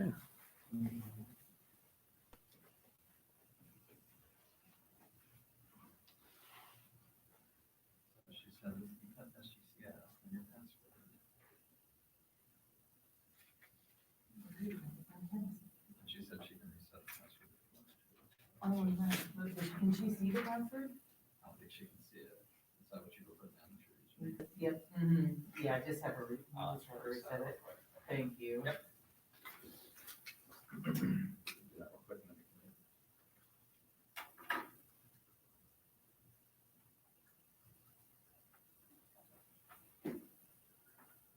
Okay. She said, you have SGCS in your password. And she said she can reset the password if you want to. Oh, nice. Can she see the password? I don't think she can see it. Is that what you were putting down? Yep. Yeah, just have her, just have her reset it. Thank you. Yep. Do that real quick and then we can leave.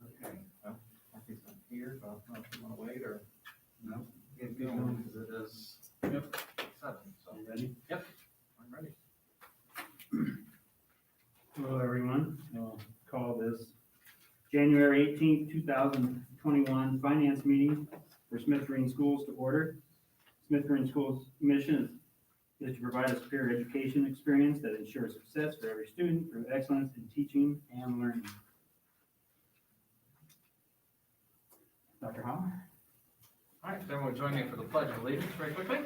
Okay, well, I think I'm here, so I don't know if you want to wait or. No. Get going, because it is. Yep. 7, so. You ready? Yep, I'm ready. Hello, everyone. We'll call this January 18th, 2021 Finance Meeting for Smith Green Schools to order. Smith Green Schools' mission is to provide a superior education experience that ensures success for every student through excellence in teaching and learning. Dr. Hall? All right, everyone will join me for the Pledge of Allegiance very quickly.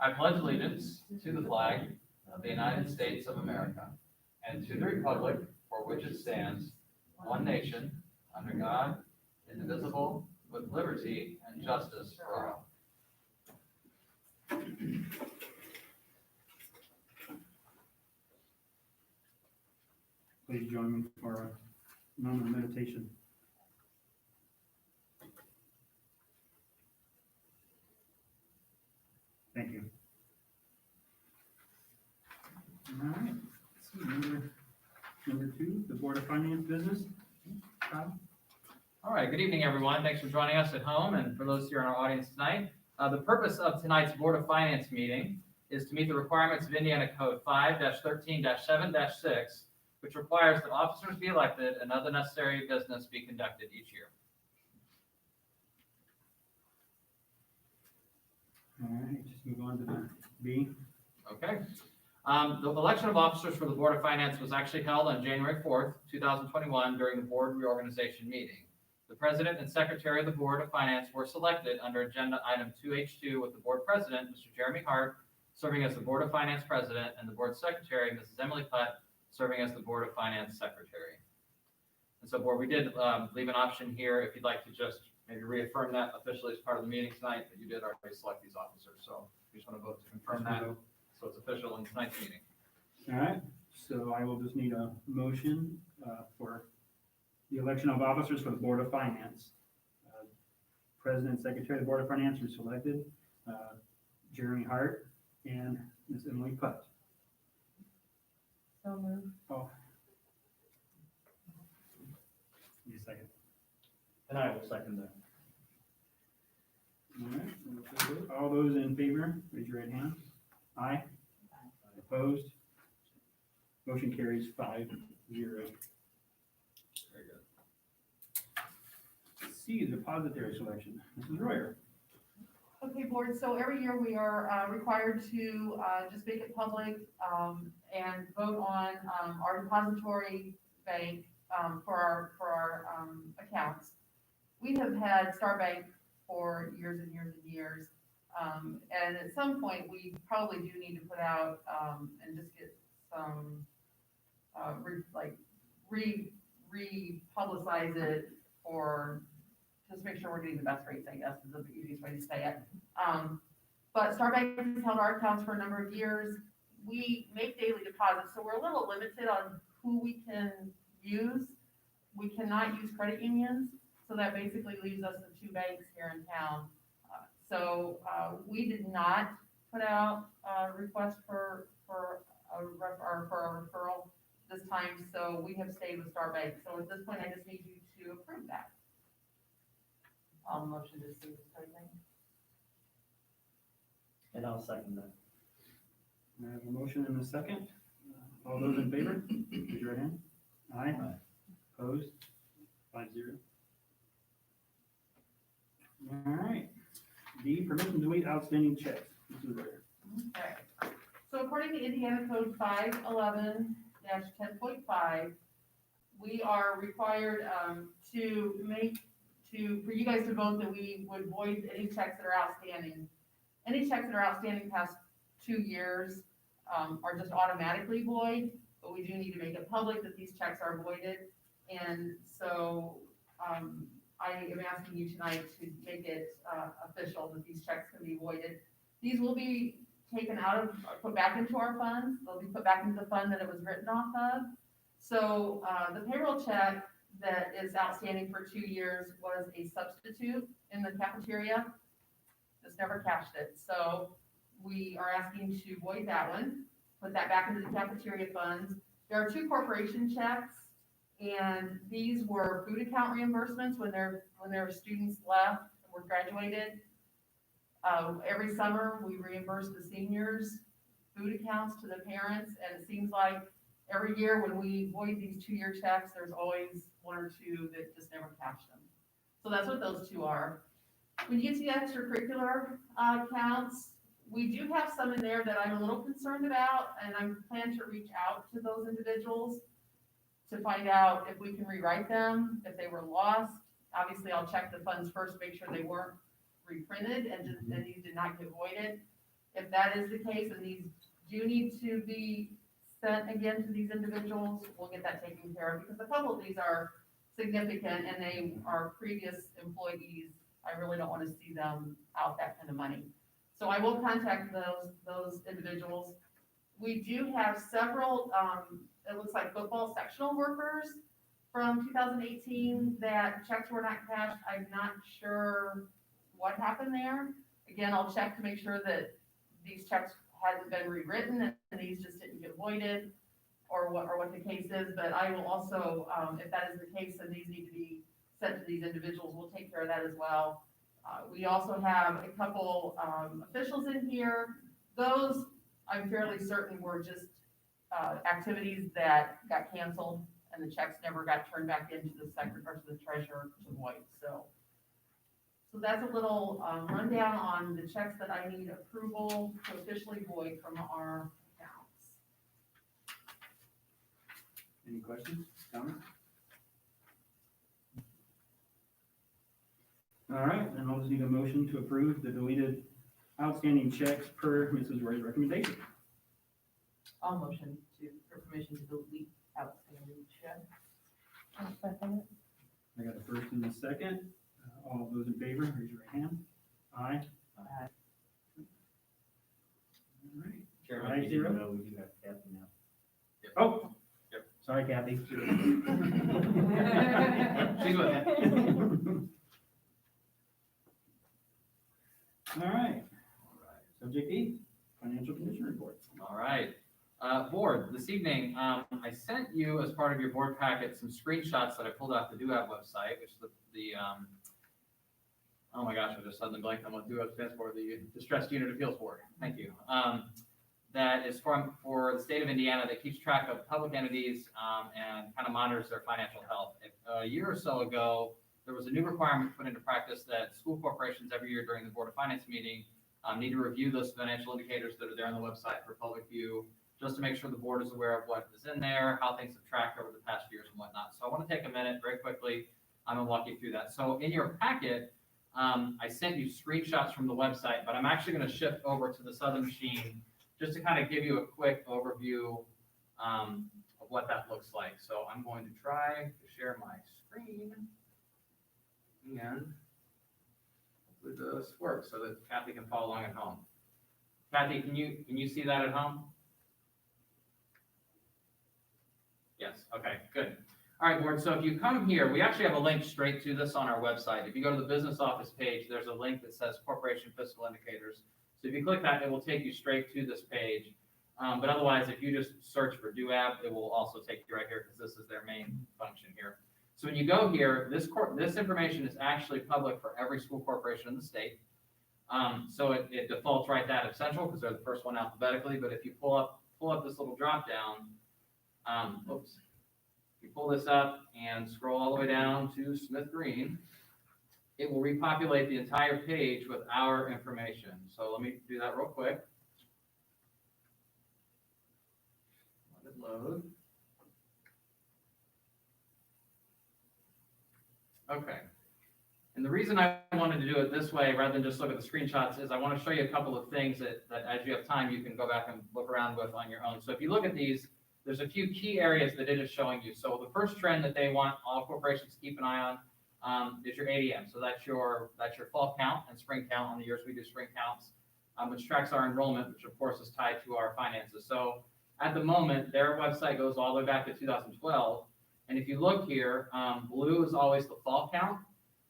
I pledge allegiance to the flag of the United States of America and to the republic for which it stands, one nation, under God, indivisible, with liberty and justice for all. Please join me for a moment of meditation. Thank you. All right, let's see, number 2, the Board of Finance business. Todd? All right, good evening, everyone. Thanks for joining us at home and for those here in our audience tonight. The purpose of tonight's Board of Finance meeting is to meet the requirements of Indiana Code 5-13-7-6, which requires that officers be elected and other necessary business be conducted each year. All right, just move on to the B. Okay. The election of officers for the Board of Finance was actually held on January 4th, 2021 during the board reorganization meeting. The president and secretary of the Board of Finance were selected under agenda item 2H2 with the board president, Mr. Jeremy Hart, serving as the Board of Finance president, and the board secretary, Mrs. Emily Putt, serving as the Board of Finance secretary. And so, board, we did leave an option here if you'd like to just maybe reaffirm that officially as part of the meeting tonight, but you did already select these officers. So we just want to vote to confirm that, so it's official in tonight's meeting. All right, so I will just need a motion for the election of officers for the Board of Finance. President and Secretary of the Board of Finance are selected, Jeremy Hart and Ms. Emily Putt. So moved. Oh. Need a second. And I will second that. All right, all those in favor, raise your right hand. Aye. Opposed? Motion carries 5-0. Very good. C, depository selection. Mrs. Royer. Okay, board, so every year we are required to just make it public and vote on our depository bank for our accounts. We have had Star Bank for years and years and years. And at some point, we probably do need to put out and just get some, re-publicize it, or just make sure we're getting the best rates, I guess, is the easiest way to say it. But Star Bank has held our accounts for a number of years. We make daily deposits, so we're a little limited on who we can use. We cannot use credit unions, so that basically leaves us with 2 banks here in town. So we did not put out a request for a referral this time, so we have stayed with Star Bank. So at this point, I just need you to approve that. I'll motion to see the Star Bank. And I'll second that. I have a motion and a second. All those in favor, raise your right hand. Aye. Opposed? 5-0. All right. D, permission to wait outstanding checks. Mrs. Royer. Okay. So according to Indiana Code 511-10.5, we are required, for you guys to vote that we would void any checks that are outstanding. Any checks that are outstanding past 2 years, are just automatically void, but we do need to make it public that these checks are voided. And so, I am asking you tonight to make it, official that these checks can be voided. These will be taken out of, put back into our funds. They'll be put back into the fund that it was written off of. So, the payroll check that is outstanding for 2 years was a substitute in the cafeteria. Just never cashed it. So we are asking to void that one, put that back into the cafeteria funds. There are 2 corporation checks, and these were food account reimbursements when their students left or graduated. Every summer, we reimburse the seniors' food accounts to the parents, and it seems like every year when we void these 2-year checks, there's always 1 or 2 that just never cash them. So that's what those 2 are. When you get to the extracurricular accounts, we do have some in there that I'm a little concerned about, and I'm planning to reach out to those individuals to find out if we can rewrite them, if they were lost. Obviously, I'll check the funds first, make sure they weren't reprinted and these did not get voided. If that is the case and these do need to be sent again to these individuals, we'll get that taken care of, because a couple of these are significant and they are previous employees. I really don't want to see them out that kind of money. So I will contact those individuals. We do have several, it looks like football sectional workers from 2018 that checks were not cashed. I'm not sure what happened there. Again, I'll check to make sure that these checks hadn't been rewritten and these just didn't get voided, or what the case is. But I will also, if that is the case and these need to be sent to these individuals, we'll take care of that as well. We also have a couple officials in here. Those I'm fairly certain were just activities that got canceled and the checks never got turned back into the secretary or to the treasurer to void. So that's a little rundown on the checks that I need approval to officially void from our accounts. Any questions, comments? All right, then I'll just need a motion to approve the deleted outstanding checks per Mrs. Roy's recommendation. I'll motion for permission to delete outstanding check. I'll second it. I got a first and a second. All those in favor, raise your right hand. Aye. Aye. All right. Chairman, Aye, we do zero. know we do have Kathy now. Oh. Yep. Sorry, Kathy. She's with it. All right. Subject E, financial condition report. All right. Board, this evening, I sent you as part of your board packet some screenshots that I pulled off the DUAB website, which is oh my gosh, I just suddenly blanked on what DUAB stands for, the Distressed Unit Appeals Board. Thank you. That is for the state of Indiana that keeps track of public entities and kind of monitors their financial health. A year or so ago, there was a new requirement put into practice that school corporations every year during the Board of Finance meeting need to review those financial indicators that are there on the website for public view, just to make sure the board is aware of what is in there, how things have tracked over the past years and whatnot. So I want to take a minute very quickly. I'm going to walk you through that. So in your packet, I sent you screenshots from the website, but I'm actually going to shift over to this other machine just to kind of give you a quick overview of what that looks like. So I'm going to try to share my screen and hopefully this works so that Kathy can follow along at home. Kathy, can you see that at home? Yes, okay, good. All right, board, so if you come here, we actually have a link straight to this on our website. If you go to the business office page, there's a link that says Corporation Fiscal Indicators. So if you click that, it will take you straight to this page. But otherwise, if you just search for DUAB, it will also take you right here because this is their main function here. So when you go here, this information is actually public for every school corporation in the state. So it defaults right to Adams Central because they're the first one alphabetically. But if you pull up this little drop down, oops, if you pull this up and scroll all the way down to Smith Green, it will repopulate the entire page with our information. So let me do that real quick. Let it load. Okay. And the reason I wanted to do it this way rather than just look at the screenshots is I want to show you a couple of things that as you have time, you can go back and look around with on your own. So if you look at these, there's a few key areas that it is showing you. So the first trend that they want all corporations to keep an eye on is your ADM. So that's your fall count and spring count on the years we do spring counts, which tracks our enrollment, which of course is tied to our finances. So at the moment, their website goes all the way back to 2012. And if you look here, blue is always the fall count.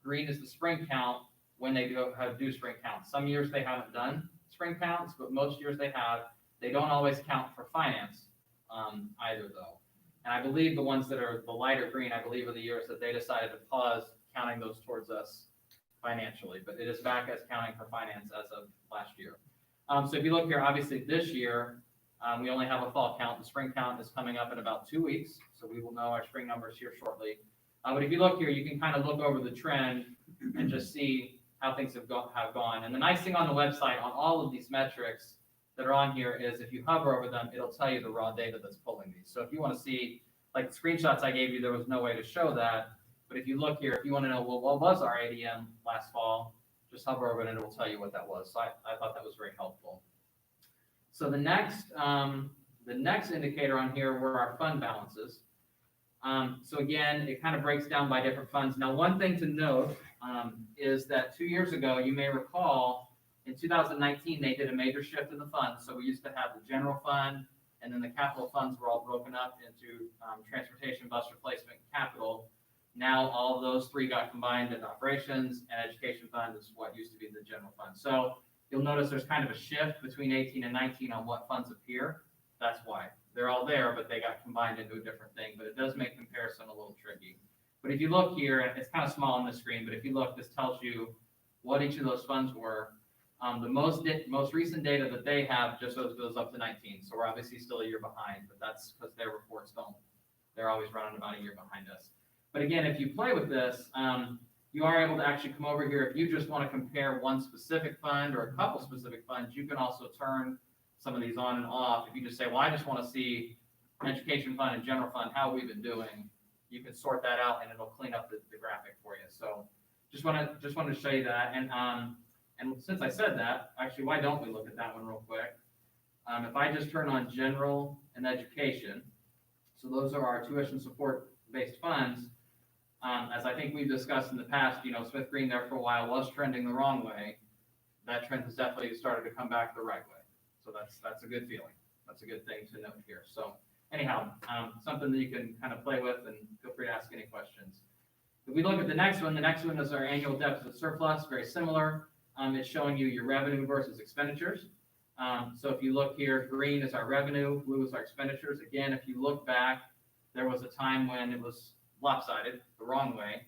Green is the spring count when they do spring counts. Some years they haven't done spring counts, but most years they have. They don't always count for finance either though. And I believe the ones that are the lighter green, I believe are the years that they decided to pause counting those towards us financially, but it is back as counting for finance as of last year. So if you look here, obviously this year, we only have a fall count. The spring count is coming up in about 2 weeks, so we will know our spring numbers here shortly. But if you look here, you can kind of look over the trend and just see how things have gone. And the nice thing on the website on all of these metrics that are on here is if you hover over them, it'll tell you the raw data that's pulling these. So if you want to see, like the screenshots I gave you, there was no way to show that. But if you look here, if you want to know, well, what was our ADM last fall, just hover over it and it will tell you what that was. So I thought that was very helpful. So the next indicator on here were our fund balances. So again, it kind of breaks down by different funds. Now, one thing to note is that 2 years ago, you may recall, in 2019, they did a major shift in the funds. So we used to have the general fund, and then the capital funds were all broken up into transportation, bus replacement, capital. Now, all of those three got combined into operations, and education fund is what used to be the general fund. So you'll notice there's kind of a shift between 18 and 19 on what funds appear. That's why. They're all there, but they got combined into a different thing. But it does make comparison a little tricky. But if you look here, it's kind of small on the screen, but if you look, this tells you what each of those funds were. The most recent data that they have just goes up to 19. So we're obviously still a year behind, but that's because their reports they're always running about a year behind us. But again, if you play with this, you are able to actually come over here. If you just want to compare one specific fund or a couple specific funds, you can also turn some of these on and off. If you just say, well, I just want to see education fund and general fund, how we've been doing, you can sort that out and it'll clean up the graphic for you. So just wanted to show you that. And since I said that, actually, why don't we look at that one real quick? If I just turn on general and education, so those are our tuition support based funds. As I think we've discussed in the past, Smith Green there for a while was trending the wrong way. That trend has definitely started to come back the right way. So that's a good feeling. That's a good thing to note here. So anyhow, something that you can kind of play with, and feel free to ask any questions. If we look at the next one is our annual deficit surplus, very similar. It's showing you your revenue versus expenditures. So if you look here, green is our revenue, blue is our expenditures. Again, if you look back, there was a time when it was lopsided, the wrong way.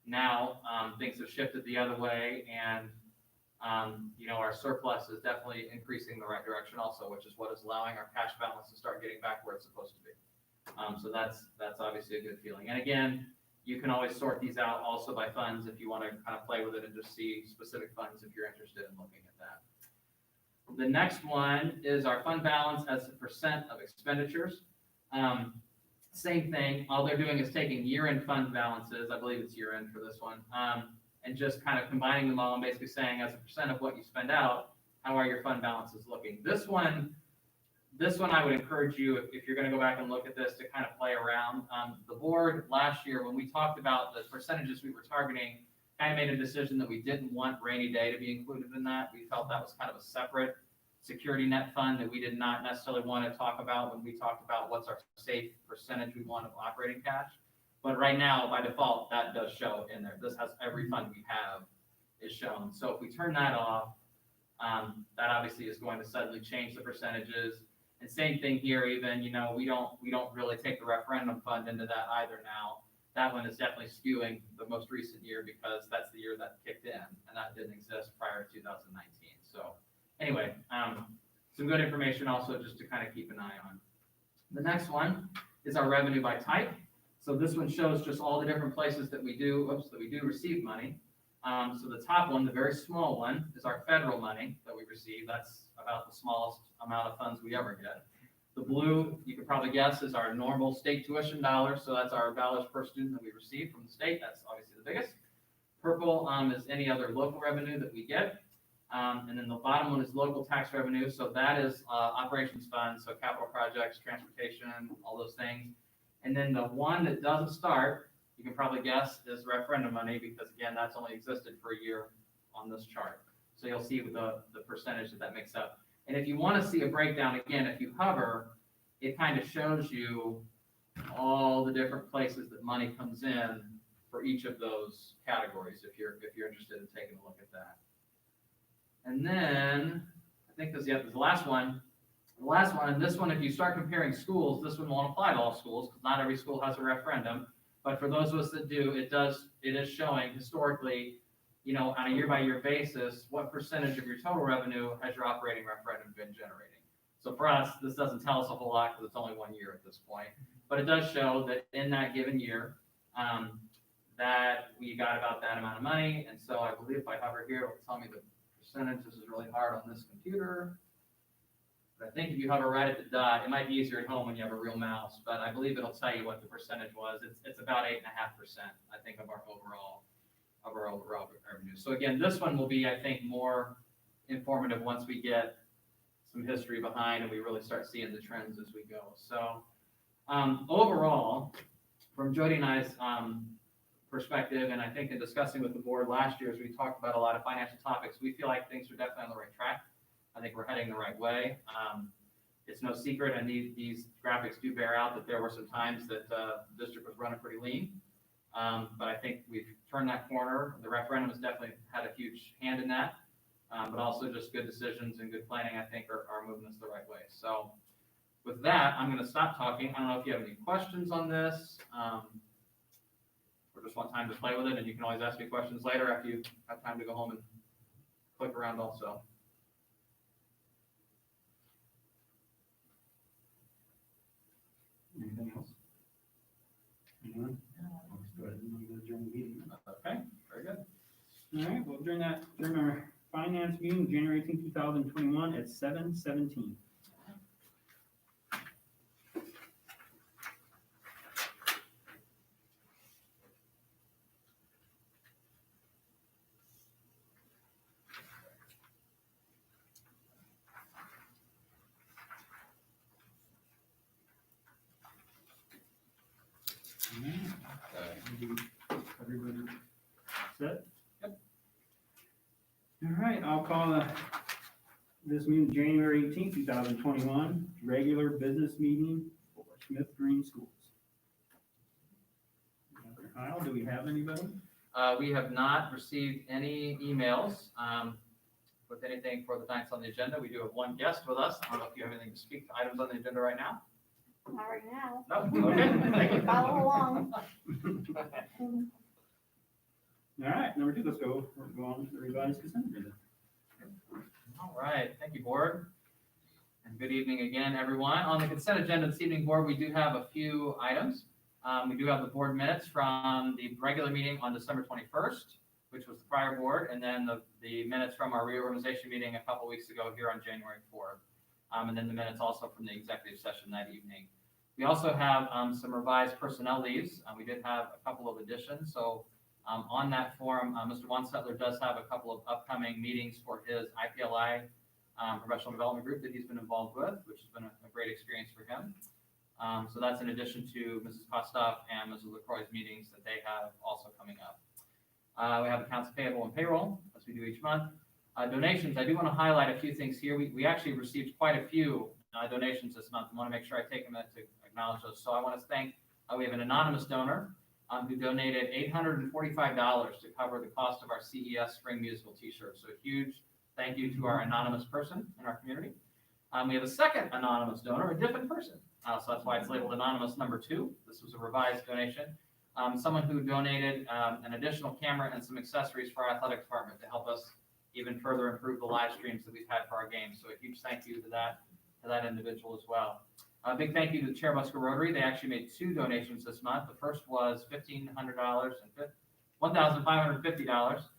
Now things have shifted the other way, and our surplus is definitely increasing in the right direction also, which is what is allowing our cash balance to start getting back where it's supposed to be. So that's obviously a good feeling. And again, you can always sort these out also by funds if you want to kind of play with it and just see specific funds if you're interested in looking at that. The next one is our fund balance as a percent of expenditures. Same thing. All they're doing is taking year-end fund balances. I believe it's year-end for this one. And just kind of combining them all and basically saying as a percent of what you spend out, how are your fund balances looking? This one I would encourage you, if you're going to go back and look at this, to kind of play around. The board last year, when we talked about the percentages we were targeting, kind of made a decision that we didn't want rainy day to be included in that. We felt that was kind of a separate security net fund that we did not necessarily want to talk about when we talked about what's our safe percentage we want of operating cash. But right now, by default, that does show in there. This has every fund we have is shown. So if we turn that off, that obviously is going to suddenly change the percentages. And same thing here, even, we don't really take the referendum fund into that either now. That one is definitely skewing the most recent year because that's the year that kicked in, and that didn't exist prior to 2019. So anyway, some good information also just to kind of keep an eye on. The next one is our revenue by type. So this one shows just all the different places that we do receive money. So the top one, the very small one, is our federal money that we receive. That's about the smallest amount of funds we ever get. The blue, you could probably guess, is our normal state tuition dollars, so that's our dollars per student that we receive from the state, that's obviously the biggest. Purple is any other local revenue that we get. And then the bottom one is local tax revenue, so that is operations funds, so capital projects, transportation, all those things. And then the one that doesn't start, you can probably guess, is referendum money, because again, that's only existed for a year on this chart. So you'll see the percentage that makes up. And if you want to see a breakdown, again, if you hover, it kind of shows you all the different places that money comes in for each of those categories, if you're interested in taking a look at that. And then, I think there's the last one. The last one, and this one, if you start comparing schools, this one won't apply to all schools, because not every school has a referendum. But for those of us that do, it is showing historically, you know, on a year-by-year basis, what percentage of your total revenue has your operating referendum been generating. So for us, this doesn't tell us a whole lot, because it's only 1 year at this point. But it does show that in that given year, that we got about that amount of money. And so I believe if I hover here, it'll tell me the percentage. This is really hard on this computer. But I think if you hover right at the dot, it might be easier at home when you have a real mouse, but I believe it'll tell you what the percentage was. It's about 8.5%, I think, of our overall revenue. So again, this one will be, I think, more informative once we get some history behind and we really start seeing the trends as we go. So overall, from Jody and I's perspective, and I think in discussing with the board last year as we talked about a lot of financial topics, we feel like things are definitely on the right track. I think we're heading the right way. It's no secret, and these graphics do bear out that there were some times that the district was running pretty lean. But I think we've turned that corner. The referendum has definitely had a huge hand in that. But also just good decisions and good planning, I think, are moving us the right way. So with that, I'm going to stop talking. I don't know if you have any questions on this. Or just want time to play with it, and you can always ask me questions later after you have time to go home and click around also. Anything else? Anyone? Let's go ahead and adjourn the meeting. Okay, very good. All right, we'll adjourn our finance meeting, January 18, 2021 at 7:17. Everybody set? Yep. All right, I'll call this meeting January 18th, 2021, regular business meeting for Smith Green Schools. Kyle, do we have anybody? We have not received any emails with anything for the tonight's on the agenda. We do have one guest with us. I don't know if you have anything to speak to items on the agenda right now. Not right now. No? Okay, thank you. Follow along. All right, number 2, let's go on to the revised consent agenda. All right, thank you, board. And good evening again, everyone. On the consent agenda this evening, board, we do have a few items. We do have the board minutes from the regular meeting on December 21st, which was the prior board, and then the minutes from our reorganization meeting a couple weeks ago here on January 4th. And then the minutes also from the executive session that evening. We also have some revised personnel leaves. We did have a couple of additions. So on that form, Mr. Wansettler does have a couple of upcoming meetings for his IPLI professional development group that he's been involved with, which has been a great experience for him. So that's in addition to Mrs. Kostoff and Mrs. LaCroix's meetings that they have also coming up. We have accounts payable and payroll, as we do each month. Donations, I do want to highlight a few things here. We actually received quite a few donations this month. I want to make sure I take a minute to acknowledge those. So I want to thank, we have an anonymous donor who donated $845 to cover the cost of our CES spring musical t-shirts. So a huge thank you to our anonymous person in our community. We have a second anonymous donor, a different person. So that's why it's labeled anonymous number 2. This was a revised donation. Someone who donated an additional camera and some accessories for our athletic department to help us even further improve the live streams that we've had for our games. So a huge thank you to that individual as well. A big thank you to the Cherubusco Rotary. They actually made 2 donations this month. The first was $1,550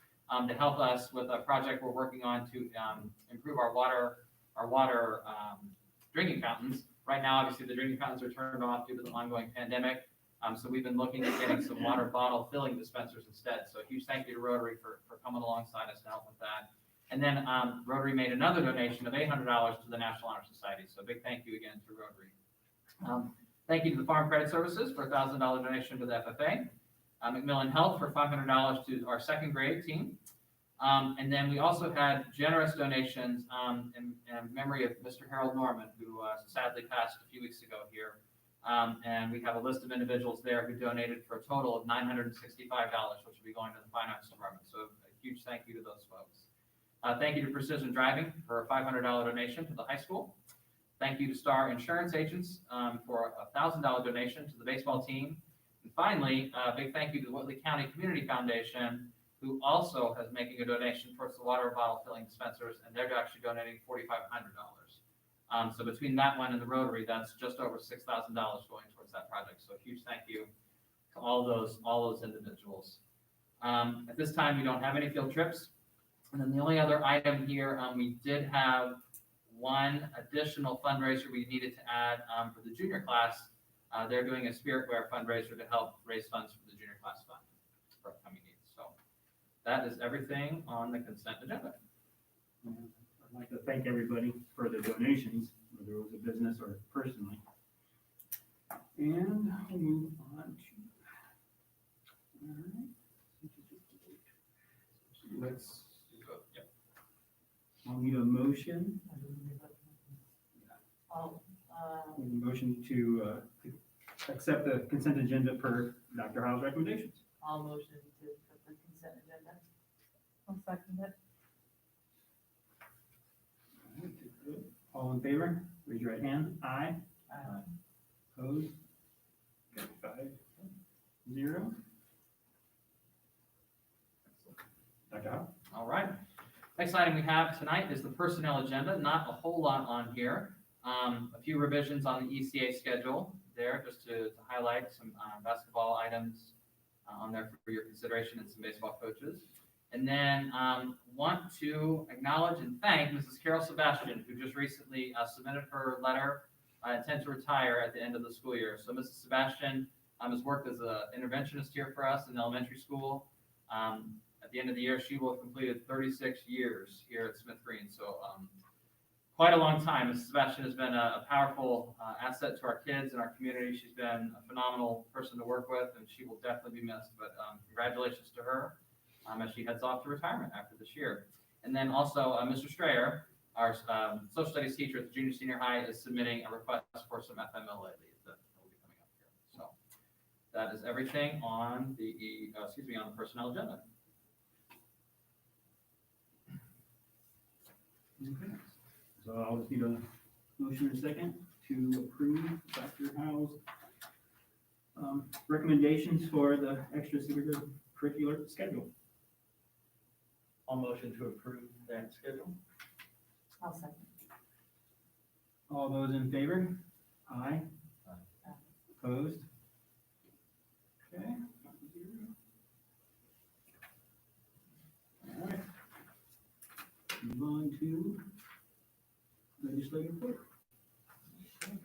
to help us with a project we're working on to improve our water drinking fountains Right now, obviously, the drinking fountains are turned off due to the ongoing pandemic. So we've been looking at getting some water bottle filling dispensers instead. So a huge thank you to Rotary for coming alongside us to help with that. And then Rotary made another donation of $800 to the National Honor Society. So big thank you again to Rotary. Thank you to the Farm Credit Services for a $1,000 donation to the FFA. Macmillan Health for $500 to our second grade team. And then we also had generous donations in memory of Mr. Harold Norman, who sadly passed a few weeks ago here. And we have a list of individuals there who donated for a total of $965, which will be going to the finance department. So a huge thank you to those folks. Thank you to Precision Driving for a $500 donation to the high school. Thank you to Star Insurance Agents for a $1,000 donation to the baseball team. And finally, a big thank you to the Whitley County Community Foundation, who also is making a donation towards the water bottle filling dispensers, and they're actually donating $4,500. So between that one and the Rotary, that's just over $6,000 going towards that project. So a huge thank you to all those individuals. At this time, we don't have any field trips. And then the only other item here, we did have one additional fundraiser we needed to add for the junior class. They're doing a spiritware fundraiser to help raise funds for the junior class fund for upcoming needs. So that is everything on the consent agenda. I'd like to thank everybody for their donations, whether it was a business or personally. And we'll move on to, all right. Let's, I'll need a motion. A motion to accept the consent agenda per Dr. Howe's recommendations. All motion to accept the consent agenda. I'll second it. All in favor, raise your right hand. Aye. Opposed? Okay, 5-0. Dr. Howe? All right. Next item we have tonight is the personnel agenda. Not a whole lot on here. A few revisions on the ECA schedule there, just to highlight some basketball items on there for your consideration, and some baseball coaches. And then want to acknowledge and thank Mrs. Carol Sebastian, who just recently submitted her letter intent to retire at the end of the school year. So Mrs. Sebastian has worked as an interventionist here for us in elementary school. At the end of the year, she will have completed 36 years here at Smith Green. So quite a long time. Mrs. Sebastian has been a powerful asset to our kids and our community. She's been a phenomenal person to work with, and she will definitely be missed. But congratulations to her as she heads off to retirement after this year. And then also Mr. Strayer, our social studies teacher at the junior senior high, is submitting a request for some FMLA leave that will be coming up here. So that is everything on the on the personnel agenda. Okay. So I'll just need a motion in a second to approve Dr. Howe's recommendations for the extracurricular schedule. I'll motion to approve that schedule. I'll second. All those in favor? Aye. Opposed? Okay. 5-0. All right. Move on to legislative report. And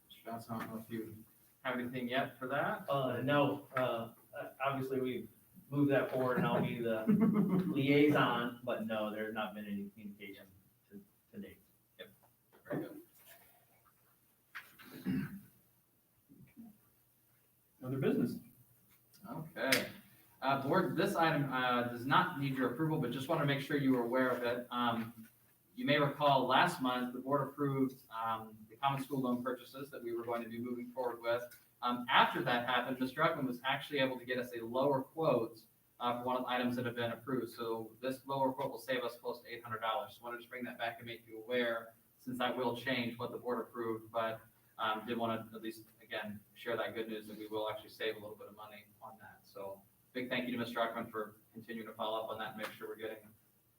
Mr. Johnson, I don't know if you have anything yet for that. No, obviously we moved that forward and I'll be the liaison, but no, there's not been any communication to date. Very good. Other business. Okay. Board, this item does not need your approval, but just want to make sure you were aware of it. You may recall last month, the board approved the common school loan purchases that we were going to be moving forward with. After that happened, Mr. Uckman was actually able to get us a lower quote for one of the items that have been approved. So this lower quote will save us close to $800. So I wanted to just bring that back and make you aware, since that will change what the board approved, but did want to at least, again, share that good news that we will actually save a little bit of money on that. So big thank you to Mr. Uckman for continuing to follow up on that and make sure we're getting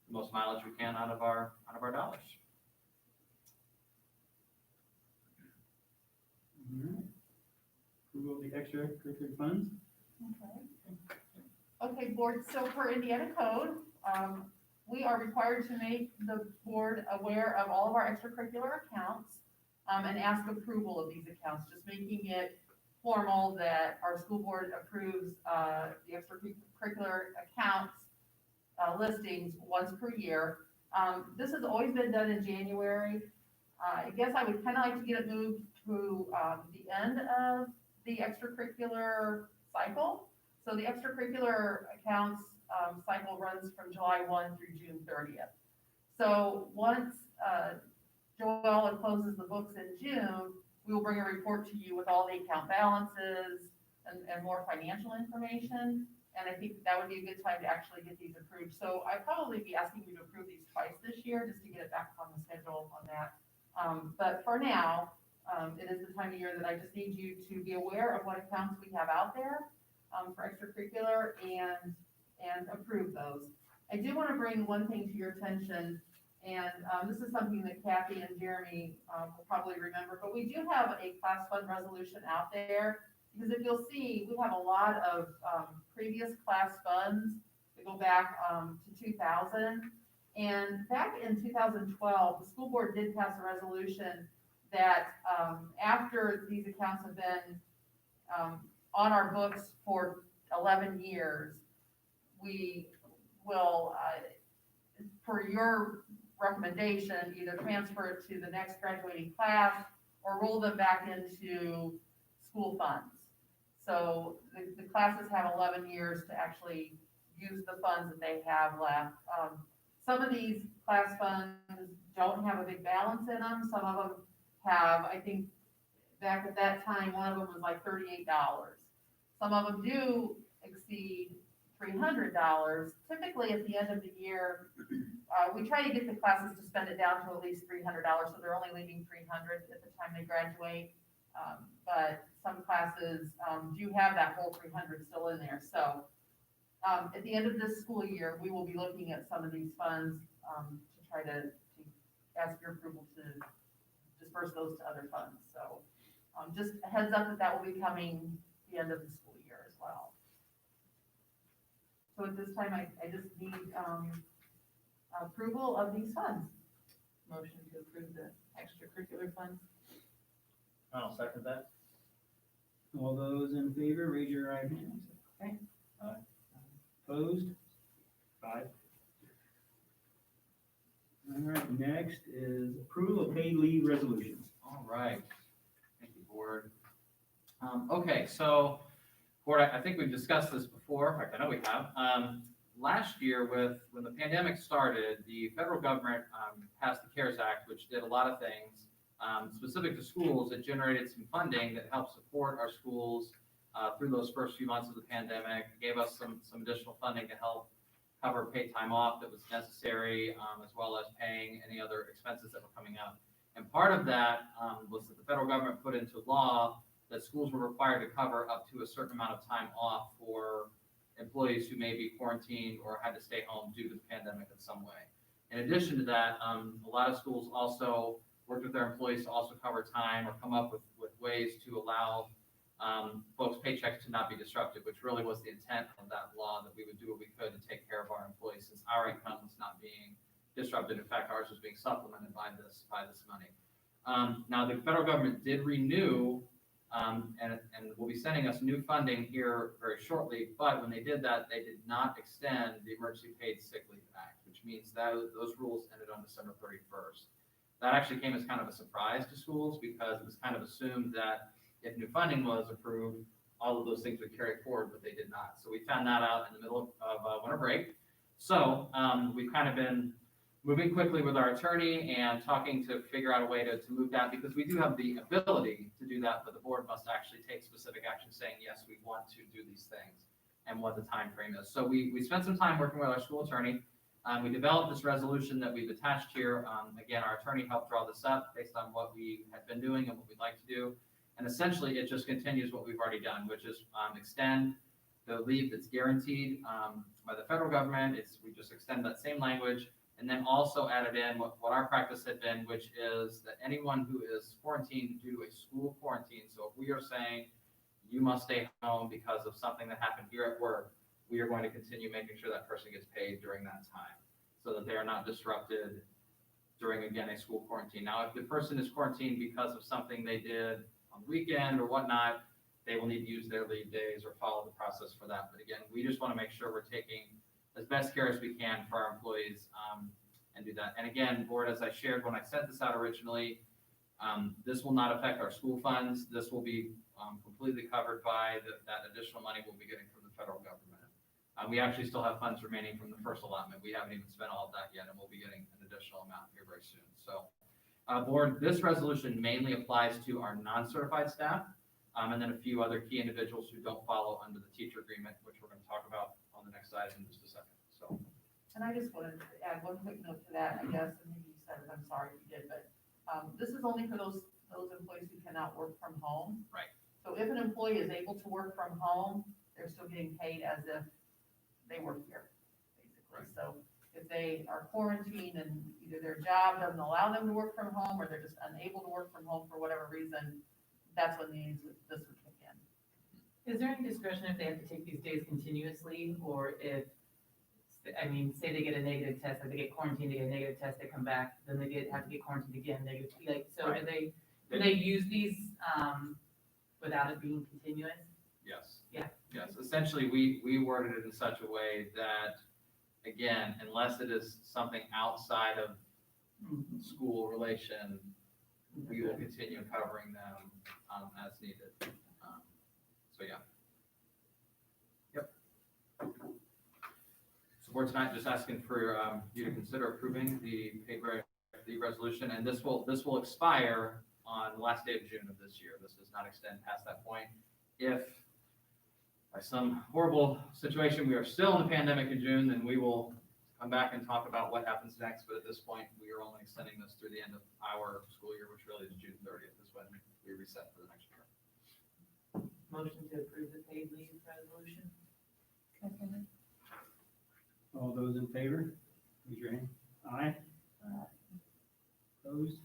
the most mileage we can out of our dollars. All right. Approval of the extracurricular funds. Okay, board, so for Indiana code, we are required to make the board aware of all of our extracurricular accounts, and ask approval of these accounts, just making it formal that our school board approves, the extracurricular accounts, listings once per year. This has always been done in January. I guess I would kind of like to get it moved to, the end of the extracurricular cycle. So the extracurricular accounts, cycle runs from July 1 through June 30th. So once, Joella closes the books in June, we will bring a report to you with all the account balances and more financial information. And I think that would be a good time to actually get these approved. So I'd probably be asking you to approve these twice this year, just to get it back on the schedule on that. But for now, it is the time of year that I just need you to be aware of what accounts we have out there, for extracurricular and approve those. I do want to bring one thing to your attention, and this is something that Kathy and Jeremy will probably remember, but we do have a class fund resolution out there, because if you'll see, we have a lot of previous class funds that go back to 2000. And back in 2012, the school board did pass a resolution that after these accounts have been on our books for 11 years, we will, for your recommendation, either transfer it to the next graduating class or roll them back into school funds. So the classes have 11 years to actually use the funds that they have left. Some of these class funds don't have a big balance in them. Some of them have, I think, back at that time, one of them was like $38. Some of them do exceed $300. Typically, at the end of the year, we try to get the classes to spend it down to at least $300, so they're only leaving $300 at the time they graduate. But some classes do have that whole $300 still in there. So at the end of this school year, we will be looking at some of these funds to try to ask your approval to disperse those to other funds. So just a heads up that will be coming the end of the school year as well. So at this time, I just need approval of these funds. Motion to approve the extracurricular funds. I'll second that. All those in favor, raise your right hand. Okay. Aye. Opposed? 5. All right, next is approval of paid leave resolutions. All right. Thank you, board. Okay, so board, I think we've discussed this before. In fact, I know we have. Last year, when the pandemic started, the federal government passed the CARES Act, which did a lot of things. Specific to schools, it generated some funding that helped support our schools through those first few months of the pandemic. It gave us some additional funding to help cover paid time off that was necessary, as well as paying any other expenses that were coming up. And part of that was that the federal government put into law that schools were required to cover up to a certain amount of time off for employees who may be quarantined or had to stay home due to the pandemic in some way. In addition to that, a lot of schools also worked with their employees to also cover time or come up with ways to allow folks' paychecks to not be disrupted, which really was the intent of that law, that we would do what we could to take care of our employees since our income was not being disrupted. In fact, ours was being supplemented by this money. Now, the federal government did renew and will be sending us new funding here very shortly, but when they did that, they did not extend the Emergency Paid Sick Leave Act, which means that those rules ended on December 31st. That actually came as kind of a surprise to schools because it was kind of assumed that if new funding was approved, all of those things would carry forward, but they did not. So we found that out in the middle of winter break. So we've kind of been moving quickly with our attorney and talking to figure out a way to move that, because we do have the ability to do that, but the board must actually take specific action saying, yes, we want to do these things and what the time frame is. So we spent some time working with our school attorney. We developed this resolution that we've attached here. Again, our attorney helped draw this up based on what we had been doing and what we'd like to do. And essentially, it just continues what we've already done, which is extend the leave that's guaranteed by the federal government. We just extend that same language, and then also added in what our practice had been, which is that anyone who is quarantined due to a school quarantine, so if we are saying you must stay home because of something that happened here at work, we are going to continue making sure that person gets paid during that time. so that they are not disrupted during, again, a school quarantine. Now, if the person is quarantined because of something they did on the weekend or whatnot, they will need to use their leave days or follow the process for that. But again, we just want to make sure we're taking as best care as we can for our employees, and do that. And again, board, as I shared when I sent this out originally, this will not affect our school funds. This will be completely covered by that additional money we'll be getting from the federal government. We actually still have funds remaining from the first allotment. We haven't even spent all of that yet, and we'll be getting an additional amount here very soon. So, board, this resolution mainly applies to our non-certified staff, and then a few other key individuals who don't follow under the teacher agreement, which we're going to talk about on the next slide in just a second. So, And I just wanted to add one quick note to that, I guess, and maybe you said it, I'm sorry if you did, but, this is only for those employees who cannot work from home. Right. So if an employee is able to work from home, they're still getting paid as if they work here, basically. Right. So if they are quarantined and either their job doesn't allow them to work from home, or they're just unable to work from home for whatever reason, that's when this would kick in. Is there any discretion if they have to take these days continuously, or if, I mean, say they get a negative test, like they get quarantined, they get a negative test, they come back, then they have to get quarantined again, negative, like, so Right. do they use these, without it being continuous? yes. Yeah. Yes, essentially, we worded it in such a way that, again, unless it is something outside of school relation, we will continue covering them as needed. So, yeah. Yep. So board tonight, just asking for you to consider approving the paid leave resolution, and this will expire on the last day of June of this year. This does not extend past that point. If by some horrible situation we are still in the pandemic in June, then we will come back and talk about what happens next. But at this point, we are only extending this through the end of our school year, which really is June 30th is when we reset for the next year. Motion to approve the paid leave resolution? All those in favor, raise your hand. Aye. Opposed?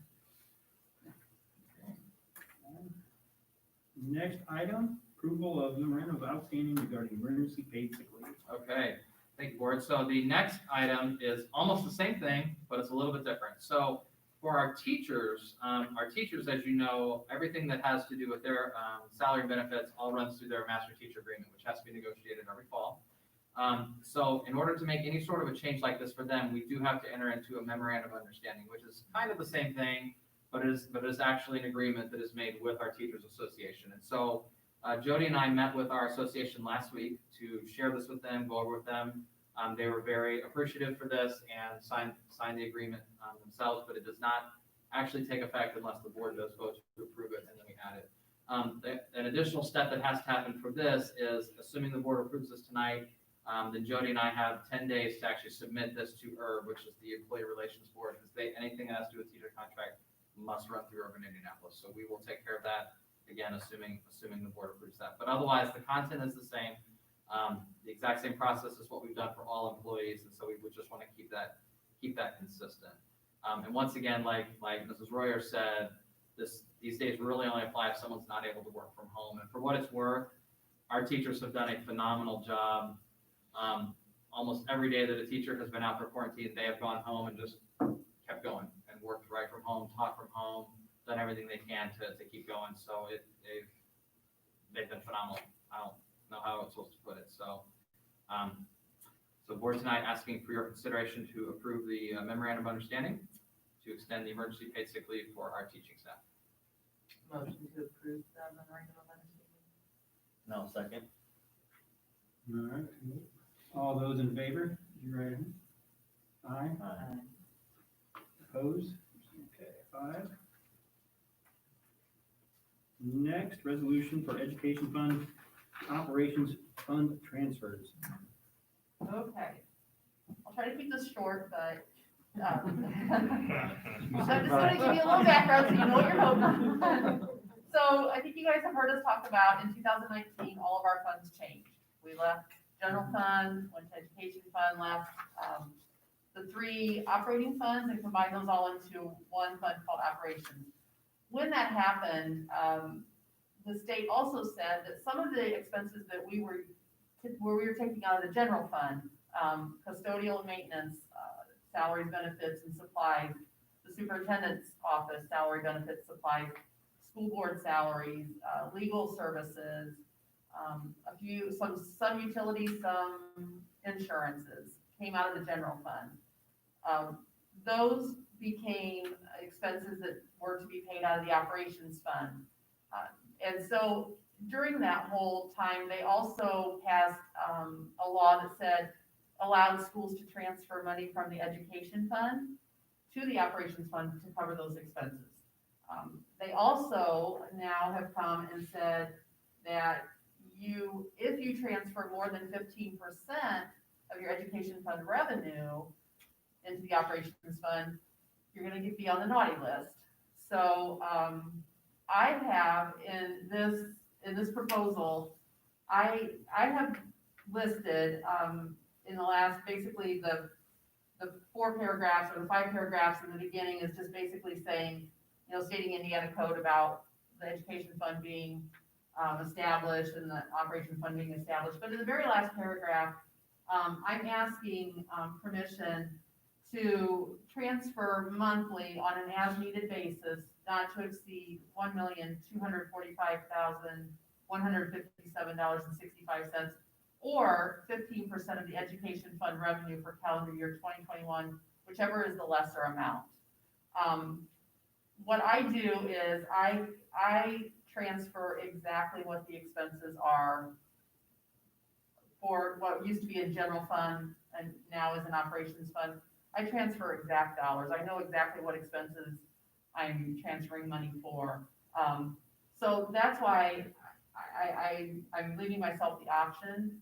Next item, approval of memorandum of understanding regarding emergency paid sick leave. Okay, thank you, board. So the next item is almost the same thing, but it's a little bit different. So for our teachers, as you know, everything that has to do with their salary and benefits all runs through their master teacher agreement, which has to be negotiated every fall. So in order to make any sort of a change like this for them, we do have to enter into a memorandum of understanding, which is kind of the same thing, but it is actually an agreement that is made with our teachers association. And so Jody and I met with our association last week to share this with them, go over with them. They were very appreciative for this and signed the agreement themselves, but it does not actually take effect unless the board does vote to approve it, and then we add it. An additional step that has to happen for this is, assuming the board approves this tonight, then Jody and I have 10 days to actually submit this to ERB, which is the Employee Relations Board, because anything that has to do with teacher contract must run through Urban Indianapolis. So we will take care of that, again, assuming the board approves that. But otherwise, the content is the same. The exact same process is what we've done for all employees, and so we would just want to keep that consistent. And once again, like Mrs. Royer said, these days really only apply if someone's not able to work from home. And for what it's worth, our teachers have done a phenomenal job. Almost every day that a teacher has been out for quarantine, they have gone home and just kept going and worked right from home, taught from home, done everything they can to keep going. So they've been phenomenal. I don't know how I'm supposed to put it. So, board tonight asking for your consideration to approve the memorandum of understanding to extend the emergency paid sick leave for our teaching staff. Motion to approve the memorandum of understanding? No, second. All right. All those in favor, raise your right hand. Aye. Opposed? Okay, 5. Next, resolution for education fund operations fund transfers. Okay. I'll try to keep this short, but, I'm just gonna give you a little background so you know what you're voting on. So I think you guys have heard us talk about in 2019, all of our funds changed. We left general fund, went to education fund, left, the 3 operating funds and combined those all into one fund called operations. When that happened, the state also said that some of the expenses that we were taking out of the general fund, custodial and maintenance, salaries, benefits, and supplies, the superintendent's office, salary, benefits, supplies, school board salaries, legal services, some utilities, some insurances came out of the general fund. Those became expenses that were to be paid out of the operations fund. And so during that whole time, they also passed a law that said, allowed schools to transfer money from the education fund to the operations fund to cover those expenses. They also now have come and said that if you transfer more than 15% of your education fund revenue into the operations fund, you're gonna be on the naughty list. So, I have in this proposal, I have listed, in the last, basically the 4 paragraphs or the 5 paragraphs in the beginning is just basically saying, stating Indiana code about the education fund being established and the operation fund being established. But in the very last paragraph, I'm asking permission to transfer monthly on an as-needed basis, not to exceed $1,245,157.65, or 15% of the education fund revenue for calendar year 2021, whichever is the lesser amount. What I do is I transfer exactly what the expenses are for what used to be a general fund and now is an operations fund. I transfer exact dollars. I know exactly what expenses I'm transferring money for. So that's why I'm leaving myself the option.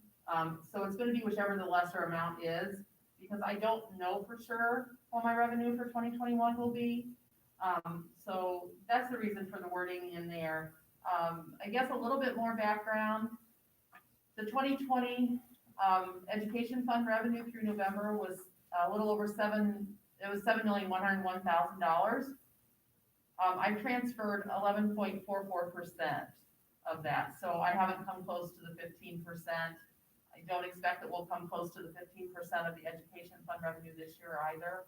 So it's gonna be whichever the lesser amount is, because I don't know for sure what my revenue for 2021 will be. So that's the reason for the wording in there. I guess a little bit more background. The 2020 education fund revenue through November was a little over $7,101,000. I transferred 11.44% of that, so I haven't come close to the 15%. I don't expect that we'll come close to the 15% of the education fund revenue this year either.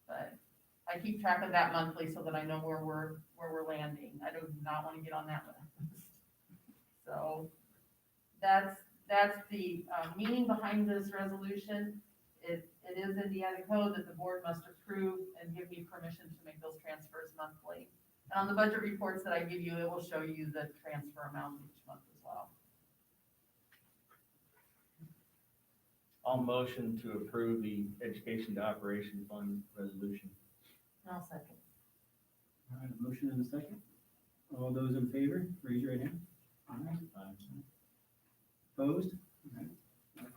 But I keep track of that monthly so that I know where we're landing. I do not want to get on that list. So that's the meaning behind this resolution. It is Indiana code that the board must approve and give me permission to make those transfers monthly. And on the budget reports that I give you, it will show you the transfer amount each month as well. I'll motion to approve the education to operation fund resolution. I'll second. All right, a motion and a second. All those in favor, raise your right hand. Aye. Opposed?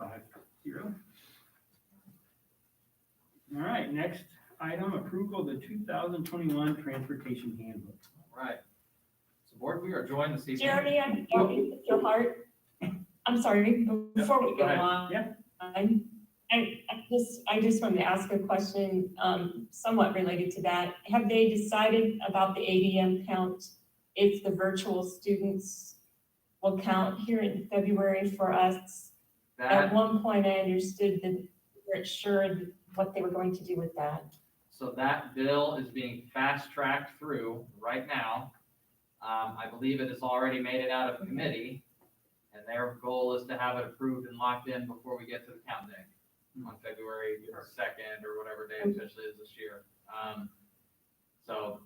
All right, 5-0. All right, next item, approval of the 2021 Transportation Handbook. All right. So board, we are joined this evening. Jeremy, I'm sorry, with your heart. I'm sorry, before we Go go ahead. on. Yeah. I just wanted to ask a question, somewhat related to that. Have they decided about the ADM count, if the virtual students will count here in February for us? At That, one point, I understood that they weren't sure what they were going to do with that. so that bill is being fast-tracked through right now. I believe it has already made it out of committee, and their goal is to have it approved and locked in before we get to the count day on February 2nd or whatever day it officially is this year. So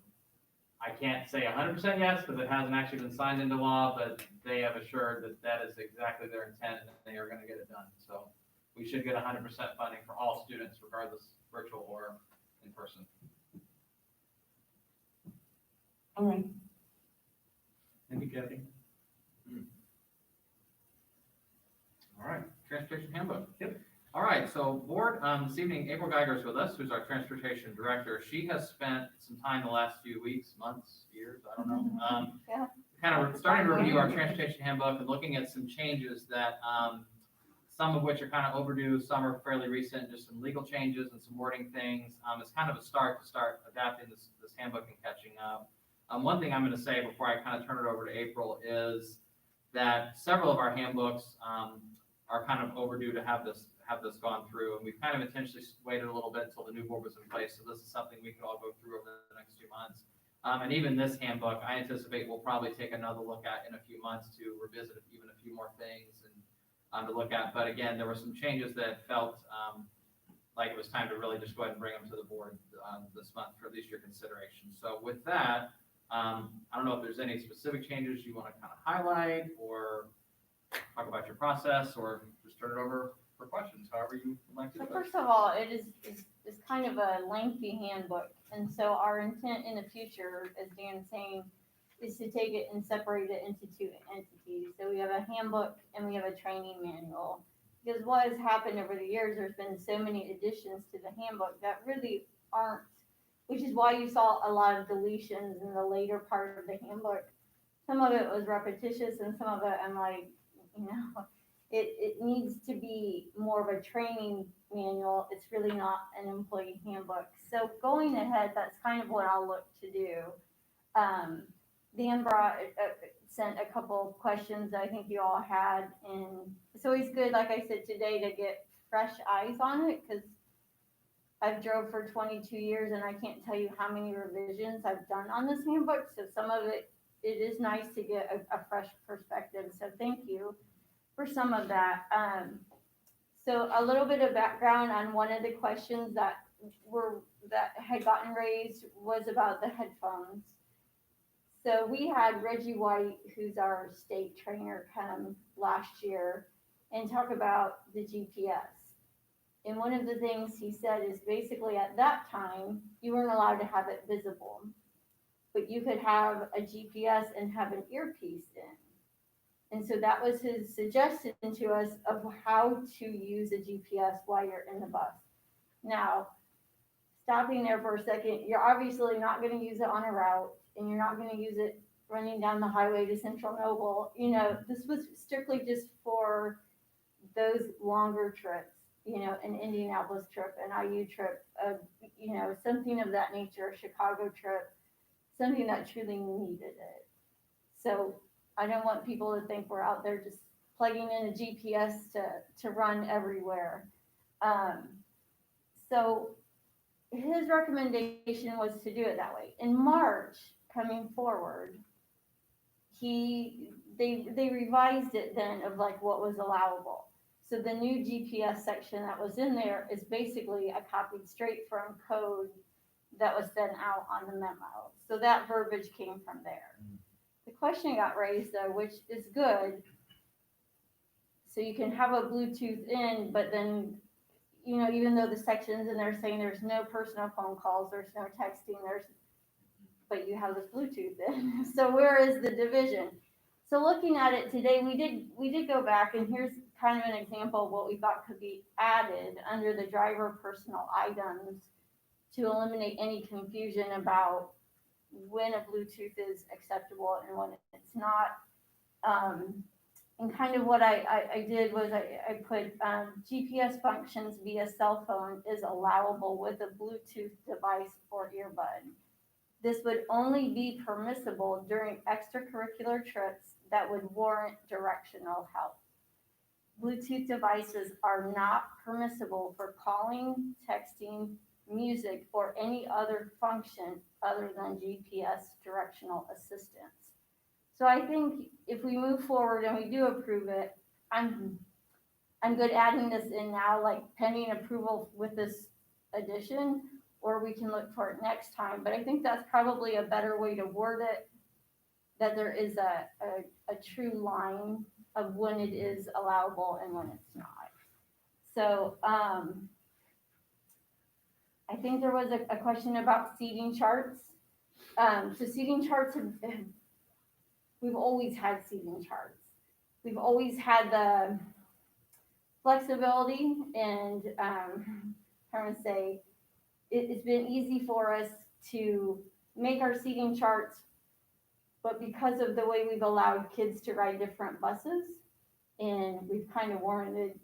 I can't say 100% yes, because it hasn't actually been signed into law, but they have assured that that is exactly their intent and that they are gonna get it done. So we should get 100% funding for all students, regardless virtual or in person. All right. Thank you, Kathy. All right, transportation handbook. Yep. All right, so board, this evening, April Geiger is with us, who's our transportation director. She has spent some time the last few weeks, months, years, I don't know. Yeah. Kind of starting to review our transportation handbook and looking at some changes that, some of which are kind of overdue, some are fairly recent, just some legal changes and some wording things. It's kind of a start adapting this handbook and catching up. One thing I'm gonna say before I kind of turn it over to April is that several of our handbooks, are kind of overdue to have this have this gone through, and we've kind of intentionally waited a little bit until the new board was in place, so this is something we can all go through over the next 2 months. And even this handbook, I anticipate we'll probably take another look at in a few months to revisit even a few more things and to look at. But again, there were some changes that felt like it was time to really just go ahead and bring them to the board this month for at least your consideration. So with that, I don't know if there's any specific changes you want to kind of highlight or talk about your process, or just turn it over for questions, however you would like to So do it. first of all, it is kind of a lengthy handbook, and so our intent in the future, as Dan's saying, is to take it and separate it into two entities. So we have a handbook and we have a training manual. Because what has happened over the years, there's been so many additions to the handbook that really aren't, which is why you saw a lot of deletions in the later part of the handbook. Some of it was repetitious and some of it, I'm like, it needs to be more of a training manual. It's really not an employee handbook. So going ahead, that's kind of what I'll look to do. Dan sent a couple of questions that I think you all had, and it's always good, like I said today, to get fresh eyes on it, because I've drove for 22 years and I can't tell you how many revisions I've done on this handbook. So some of it is nice to get a fresh perspective. So thank you for some of that. So a little bit of background on one of the questions that had gotten raised was about the headphones. So we had Reggie White, who's our state trainer, come last year and talk about the GPS. And one of the things he said is basically at that time, you weren't allowed to have it visible, but you could have a GPS and have an earpiece in. And so that was his suggestion to us of how to use a GPS while you're in the bus. Now, stopping there for a second, you're obviously not going to use it on a route, and you're not going to use it running down the highway to Central Noble. This was strictly just for those longer trips, an Indianapolis trip, an IU trip, something of that nature, a Chicago trip, something that truly needed it. So I don't want people to think we're out there just plugging in a GPS to run everywhere. So his recommendation was to do it that way. In March, coming forward, they revised it then of like what was allowable. So the new GPS section that was in there is basically a copied straight from code that was sent out on the memo. So that verbiage came from there. The question got raised though, which is good. So you can have a Bluetooth in, but then, even though the sections in there saying there's no personal phone calls, there's no texting, but you have this Bluetooth in. So where is the division? So looking at it today, we did go back, and here's kind of an example of what we thought could be added under the driver personal items to eliminate any confusion about when a Bluetooth is acceptable and when it's not. And kind of what I did was I put GPS functions via cell phone is allowable with a Bluetooth device or earbud. This would only be permissible during extracurricular trips that would warrant directional help. Bluetooth devices are not permissible for calling, texting, music, or any other function other than GPS directional assistance. So I think if we move forward and we do approve it, I'm good adding this in now, like pending approval with this addition, or we can look for it next time. But I think that's probably a better way to word it, that there is a true line of when it is allowable and when it's not. So I think there was a question about seating charts. So seating charts we've always had seating charts. We've always had the flexibility, and I'm going to say it's been easy for us to make our seating charts, but because of the way we've allowed kids to ride different buses, and we've kind of warranted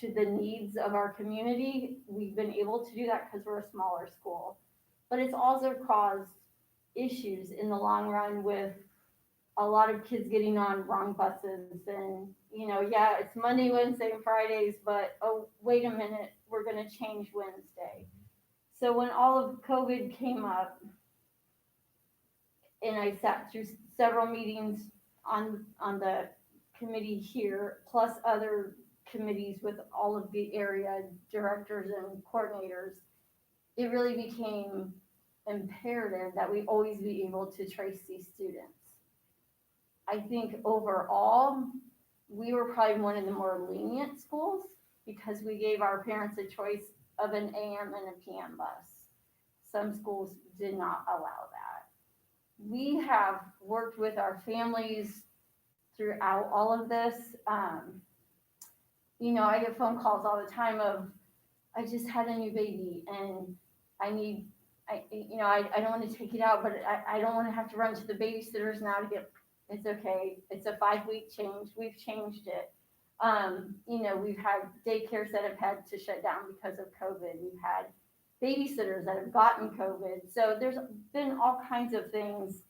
to the needs of our community, we've been able to do that because we're a smaller school. But it's also caused issues in the long run with a lot of kids getting on wrong buses and, yeah, it's Monday, Wednesday, and Fridays, but, oh, wait a minute, we're gonna change Wednesday. So when all of COVID came up, and I sat through several meetings on the committee here, plus other committees with all of the area directors and coordinators, it really became imperative that we always be able to trace these students. I think overall, we were probably one of the more lenient schools because we gave our parents a choice of an AM and a PM bus. Some schools did not allow that. We have worked with our families throughout all of this. I get phone calls all the time of, I just had a new baby and I don't want to take it out, but I don't want to have to run to the babysitters now to get, it's okay. It's a 5-week change. We've changed it. We've had daycares that have had to shut down because of COVID. We've had babysitters that have gotten COVID. So there's been all kinds of things,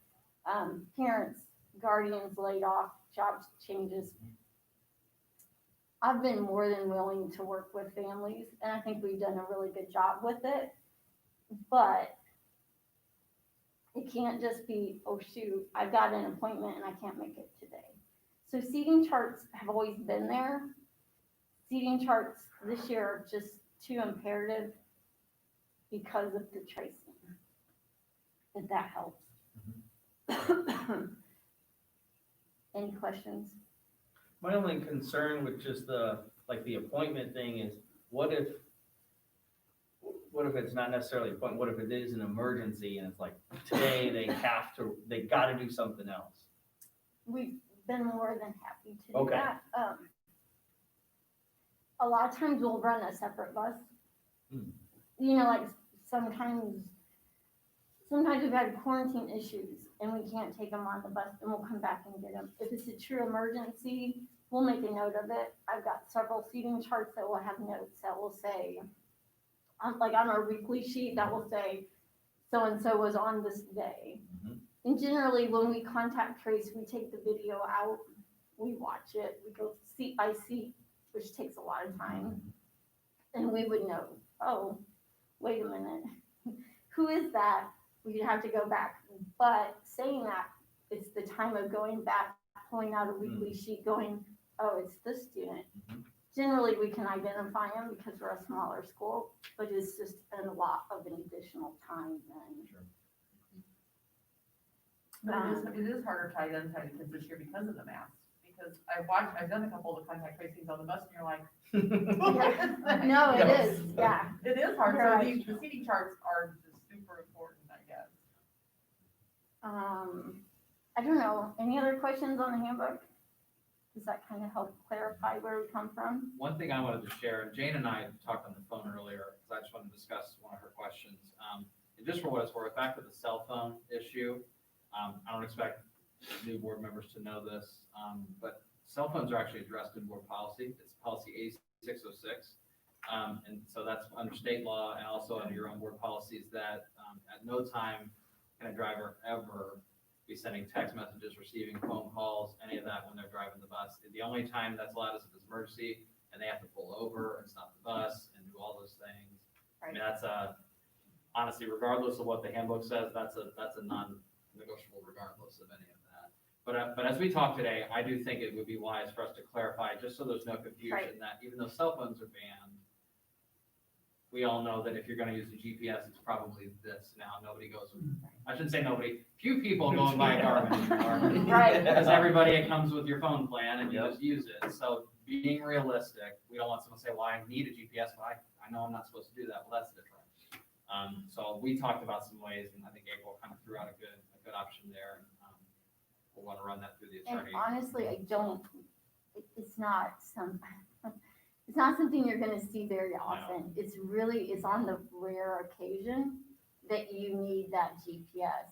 parents, guardians laid off, job changes. I've been more than willing to work with families, and I think we've done a really good job with it. But it can't just be, oh shoot, I've got an appointment and I can't make it today. So seating charts have always been there. Seating charts this year are just too imperative because of the tracing, if that helps. Any questions? My only concern with just the appointment thing is, what if it's not necessarily an appointment, what if it is an emergency and it's like, today they gotta do something else? We've been more than happy to do Okay. that. A lot of times we'll run a separate bus. Like sometimes we've had quarantine issues and we can't take them on the bus and we'll come back and get them. If it's a true emergency, we'll make a note of it. I've got several seating charts that will have notes that will say, like on our weekly sheet, that will say, so-and-so was on this day. Mhm. And generally, when we contact trace, we take the video out, we watch it, we go seat by seat, which takes a lot of time. And we would know, oh, wait a minute, who is that? We'd have to go back. But saying that, it's the time of going back, pulling out a weekly sheet, going, oh, it's this student. Mhm. Generally, we can identify them because we're a smaller school, but it's just a lot of an additional time then. Sure. But it is harder to identify the kids this year because of the masks. Because I've done a couple of the contact tracings on the bus and you're like, what is that? No, it Yes. is, yeah. It is hard. You're So right. the seating charts are just super important, I guess. I don't know, any other questions on the handbook? Does that kind of help clarify where we come from? One thing I wanted to share, and Jane and I talked on the phone earlier, because I just wanted to discuss one of her questions. And just for what it's worth, back to the cell phone issue, I don't expect new board members to know this, but cell phones are actually addressed in board policy. It's policy A606. And so that's under state law and also under your own board policies that at no time can a driver ever be sending text messages, receiving phone calls, any of that when they're driving the bus. The only time that's allowed is if it's emergency and they have to pull over and stop the bus and do all those things. I mean, that's honestly, regardless of what the handbook says, that's a non-negotiable regardless of any of that. But as we talk today, I do think it would be wise for us to clarify, just so there's no confusion, that even though cell phones are banned, we all know that if you're gonna use the GPS, it's probably this now. Nobody goes, I shouldn't say nobody, few people go and buy a car anymore. Right. Because everybody, it comes with your phone plan and you Yep. just use it. So being realistic, we don't want someone to say, well, I need a GPS, but I know I'm not supposed to do that. Well, that's different. So we talked about some ways, and I think April kind of threw out a good option there. We'll want to run that through the And attorney. honestly, it's not something you're gonna see very often. It's on the rare occasion that you need that GPS.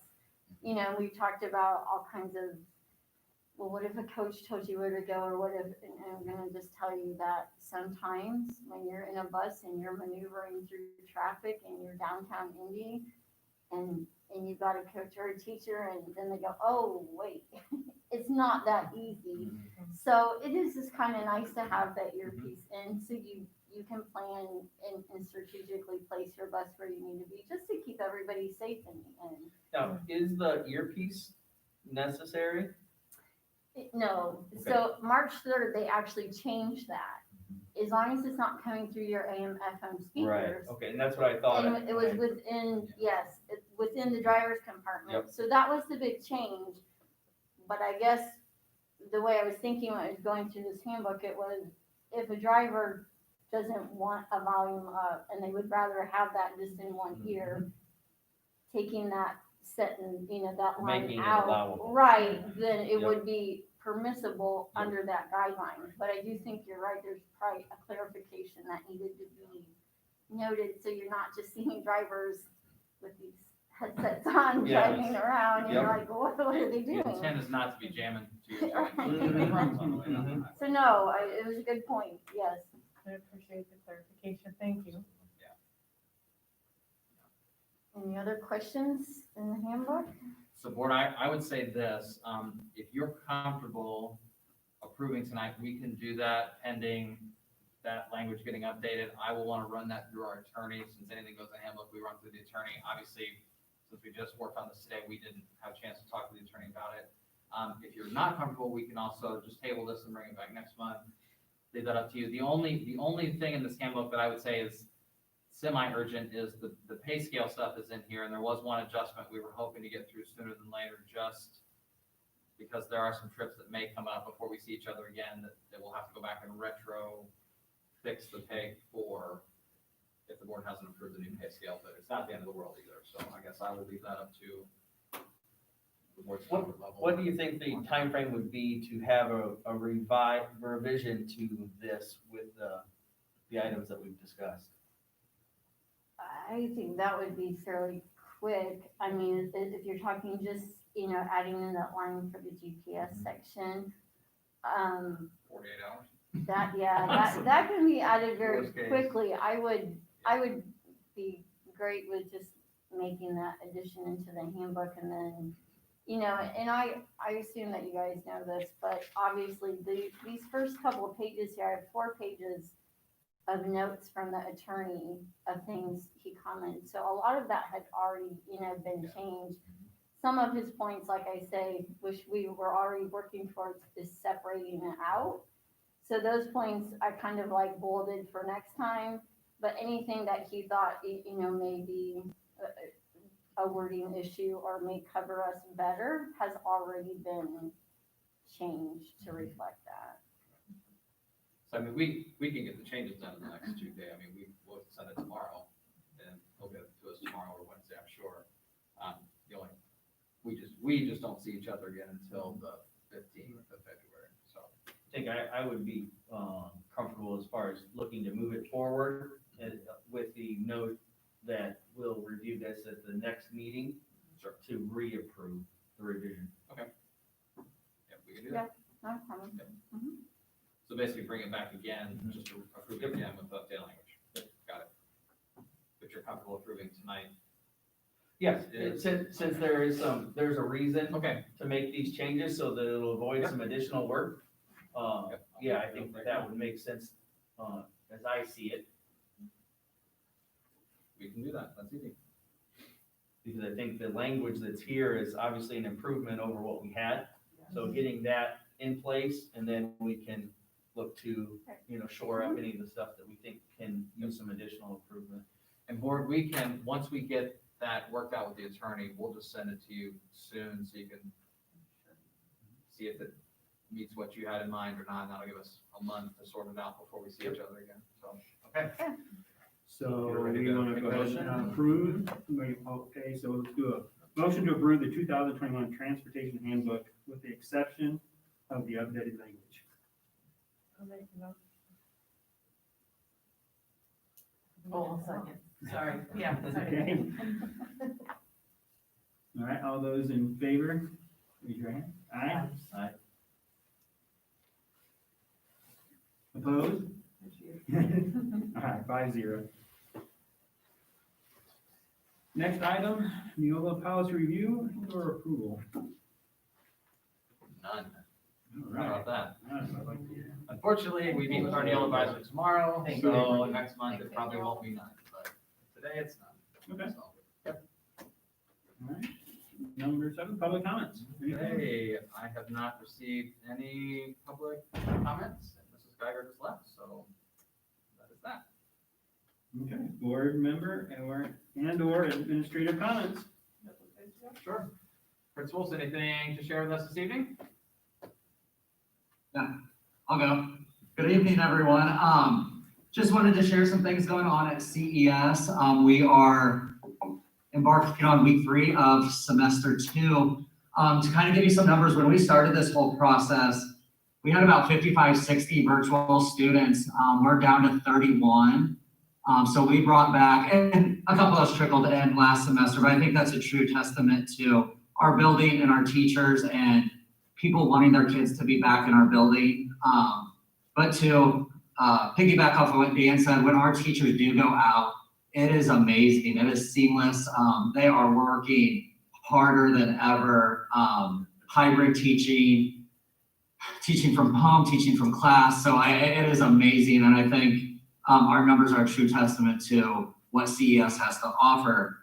We talked about all kinds of, well, what if a coach told you where to go, or what if, and I'm gonna just tell you that sometimes when you're in a bus and you're maneuvering through traffic and you're downtown Indy and you've got a coach or a teacher, and then they go, oh, wait, it's not that easy. So it is just kind of nice to have that earpiece in, so you can plan and strategically place your bus where you need to be, just to keep everybody safe and Now, is the earpiece necessary? no. So March 3rd, they actually changed that. As long as it's not coming through your AM, FM speakers. Okay, and that's what I thought. And it was within, yes, within the driver's compartment. So that was the big change. But I guess the way I was thinking when I was going through this handbook, it was if a driver doesn't want a volume up and they would rather have that just in one ear, taking that setting, that line Making it out, allowable. right, then it Yep. would be permissible Yep. under that guideline. But I do think you're right, there's probably a clarification that needed to be noted, so you're not just seeing drivers with these headsets on, Yes. driving around, and you're Yep. like, what are they The doing? intent is not to be jamming to your Right. on the way down the highway. So no, it was a good point, yes. I appreciate the clarification, thank you. Any other questions in the handbook? So board, I would say this, if you're comfortable approving tonight, we can do that pending that language getting updated. I will want to run that through our attorney. Since anything goes in handbook, we run through the attorney. Obviously, since we just worked on this today, we didn't have a chance to talk to the attorney about it. If you're not comfortable, we can also just table this and bring it back next month. Leave that up to you. The only thing in this handbook that I would say is semi-urgent is the pay scale stuff is in here, and there was one adjustment we were hoping to get through sooner than later, just because there are some trips that may come up before we see each other again, that we'll have to go back and retro fix the pay for if the board hasn't approved the new pay scale, but it's not the end of the world either, so I guess I will leave that up to the board's comfort level. What do you think the time frame would be to have a revision to this with the items that we've discussed? I think that would be fairly quick. I mean, if you're talking just, adding in that line for the GPS section, 48 hours. that can be added very Worst case. quickly. I would be great with just making that addition into the handbook, and then, and I assume that you guys know this, but obviously these first couple of pages here, I have 4 pages of notes from the attorney of things he commented. So a lot of that had already, been changed. Some of his points, like I say, which we were already working towards, is separating it out. So those points I kind of like bolded for next time, but anything that he thought, may be a wording issue or may cover us better has already been changed to reflect that. So I mean, we can get the changes done in the next 2 days. I mean, we'll send it tomorrow, and he'll get it to us tomorrow or Wednesday, I'm sure. We just don't see each other again until the 15th of February, so. I think I would be comfortable as far as looking to move it forward, and with the note that we'll review this at the next meeting. Sure. To reapprove the revision. Yeah, we can do that. No problem. So basically bring it back again, just to approve it again with the updated language. Got it. But you're comfortable approving tonight? Yes, It is. since there's a reason Okay. to make these changes so that it'll avoid Yep. some additional work. Yep. Yeah, I think that would make sense, as I see it, We can do that. That's easy. because I think the language that's here is obviously an improvement over what we had. So getting that in place, and then we can look to, shore up any of the stuff that we think can use some additional improvement. And board, once we get that worked out with the attorney, we'll just send it to you soon so you can see if it meets what you had in mind or not. And that'll give us a month to sort it out before we see each other again. So, okay. So You're ready we to want to make go a ahead motion? and approve. Okay, so let's do a motion to approve the 2021 Transportation Handbook with the exception of the updated language. I'll make a note. Oh, second, sorry, yeah, Okay. second. All right, all those in favor, raise your hand. Aye. Aye. Opposed? All right, 5-0. Next item, Neola policy review or approval. None. All How right. about that? All right, I'd like to hear. Unfortunately, we meet with our Neola advisor tomorrow, Thank so next month it probably won't be none, but today it's none. Okay. So, All right. Number 7, public comments. Anything? okay, I have not received any public comments, and Mrs. Geiger has left, so that is that. Okay, board member and/or administrative comments. Sure. Principals, anything to share with us this evening? I'll go. Good evening, everyone. Just wanted to share some things going on at CES. We are embarking on week 3 of semester 2. To kind of give you some numbers, when we started this whole process, we had about 55, 60 virtual students. We're down to 31. So we brought back, and a couple of us trickled in last semester, but I think that's a true testament to our building and our teachers and people wanting their kids to be back in our building. But to piggyback off of what Dan said, when our teachers do go out, it is amazing. It is seamless. They are working harder than ever. Hybrid teaching from home, teaching from class. So it is amazing. And I think our numbers are a true testament to what CES has to offer.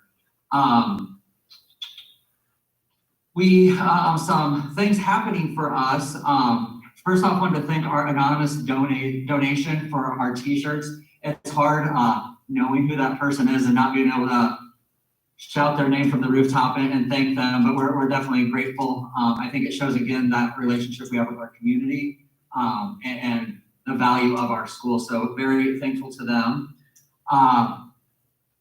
We some things happening for us. First off, I wanted to thank our anonymous donation for our t-shirts. It's hard knowing who that person is and not being able to shout their name from the rooftop and thank them, but we're definitely grateful. I think it shows again that relationship we have with our community and the value of our school. So very thankful to them.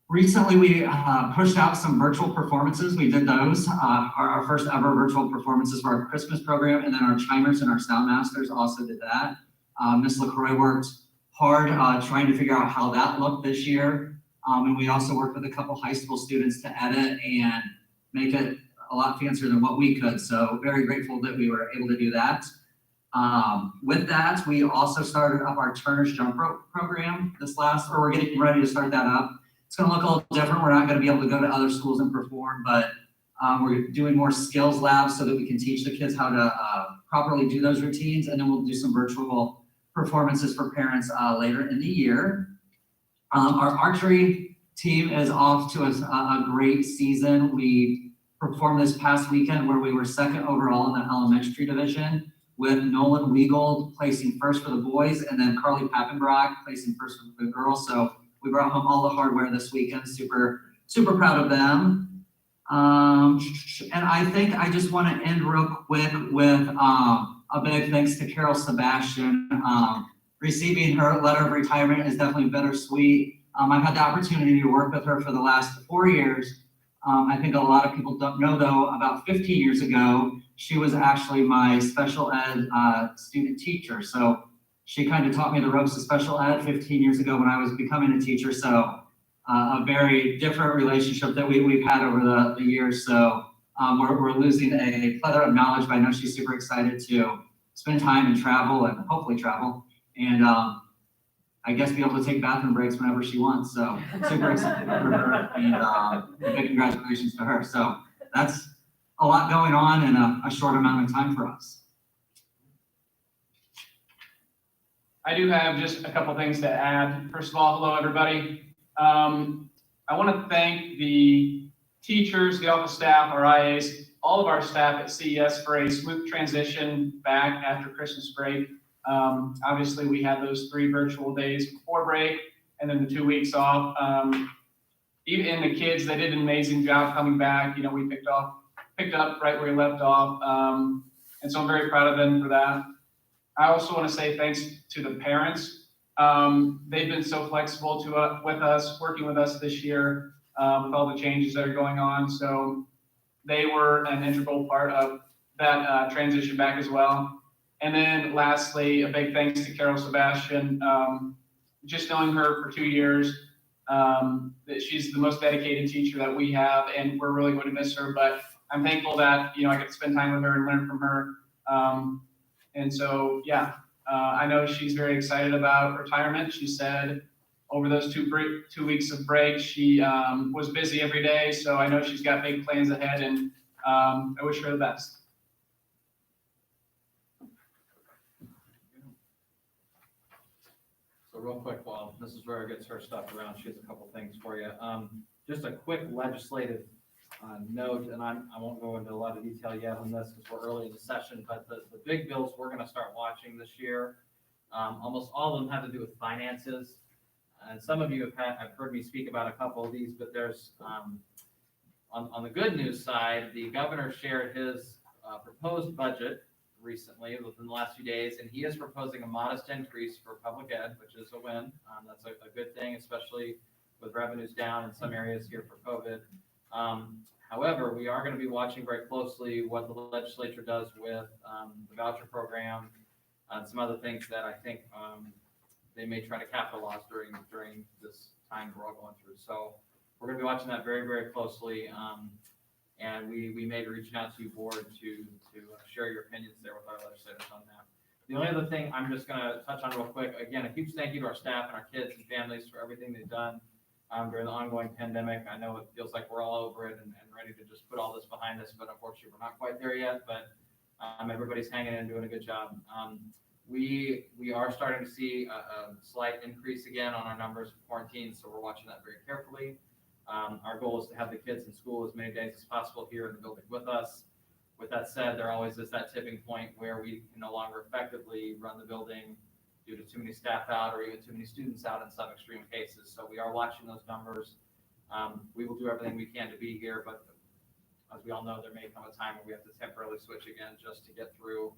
Recently, we pushed out some virtual performances. We did those, our first ever virtual performances for our Christmas program, and then our chimers and our sound masters also did that. Ms. LaCroix worked hard trying to figure out how that looked this year. And we also worked with a couple high school students to edit and make it a lot fancier than what we could. So very grateful that we were able to do that. With that, we also started up our Turner's Jump Rope program we're getting ready to start that up. It's gonna look a little different. We're not gonna be able to go to other schools and perform, but we're doing more skills labs so that we can teach the kids how to properly do those routines. And then we'll do some virtual performances for parents later in the year. Our archery team is off to a great season. We performed this past weekend where we were 2nd overall in the elementary division, with Nolan Weagold placing 1st for the boys, and then Carly Pappenbrock placing 1st for the girls. So we brought home all the hardware this weekend. Super, super proud of them. And I think I just want to end real quick with a big thanks to Carol Sebastian. Receiving her letter of retirement is definitely bittersweet. I've had the opportunity to work with her for the last 4 years. I think a lot of people don't know, though, about 15 years ago, she was actually my special ed student teacher. So she kind of taught me the ropes of special ed 15 years ago when I was becoming a teacher. So a very different relationship that we've had over the years. So we're losing a plethora of knowledge, but I know she's super excited to spend time and travel and hopefully travel. And I guess be able to take bathroom breaks whenever she wants. So super excited for her and big congratulations to her. So that's a lot going on in a short amount of time for us. I do have just a couple things to add. First of all, hello, everybody. I want to thank the teachers, the office staff, our IAs, all of our staff at CES for a smooth transition back after Christmas break. Obviously, we had those 3 virtual days before break and then the 2 weeks off. Even the kids, they did an amazing job coming back. You know, we picked up right where we left off. And so I'm very proud of them for that. I also want to say thanks to the parents. They've been so flexible with us, working with us this year with all the changes that are going on. So they were an integral part of that transition back as well. And then lastly, a big thanks to Carol Sebastian. Just knowing her for 2 years, that she's the most dedicated teacher that we have, and we're really going to miss her. But I'm thankful that, you know, I get to spend time with her and learn from her. And so, yeah, I know she's very excited about retirement. She said over those 2 weeks of break. She was busy every day, so I know she's got big plans ahead, and I wish her the best. So real quick, while Mrs. Vera gets her stuff around, she has a couple things for you. Just a quick legislative note, and I won't go into a lot of detail yet on this because we're early in the session, but the big bills we're gonna start watching this year, almost all of them have to do with finances. And some of you have heard me speak about a couple of these, but there's, on the good news side, the governor shared his proposed budget recently, within the last few days, and he is proposing a modest increase for public ed, which is a win. That's a good thing, especially with revenues down in some areas here for COVID. However, we are going to be watching very closely what the legislature does with the voucher program and some other things that I think they may try to capitalize during this time we're all going through. So we're going to be watching that very, very closely. And we may be reaching out to you, board, to share your opinions there with our legislators on that. The only other thing I'm just going to touch on real quick, again, a huge thank you to our staff and our kids and families for everything they've done during the ongoing pandemic. I know it feels like we're all over it and ready to just put all this behind us, but unfortunately we're not quite there yet, but everybody's hanging in and doing a good job. We are starting to see a slight increase again on our numbers of quarantine, so we're watching that very carefully. Our goal is to have the kids in school as many days as possible here in the building with us. With that said, there always is that tipping point where we can no longer effectively run the building due to too many staff out or even too many students out in some extreme cases. So we are watching those numbers. We will do everything we can to be here, but as we all know, there may come a time where we have to temporarily switch again just to get through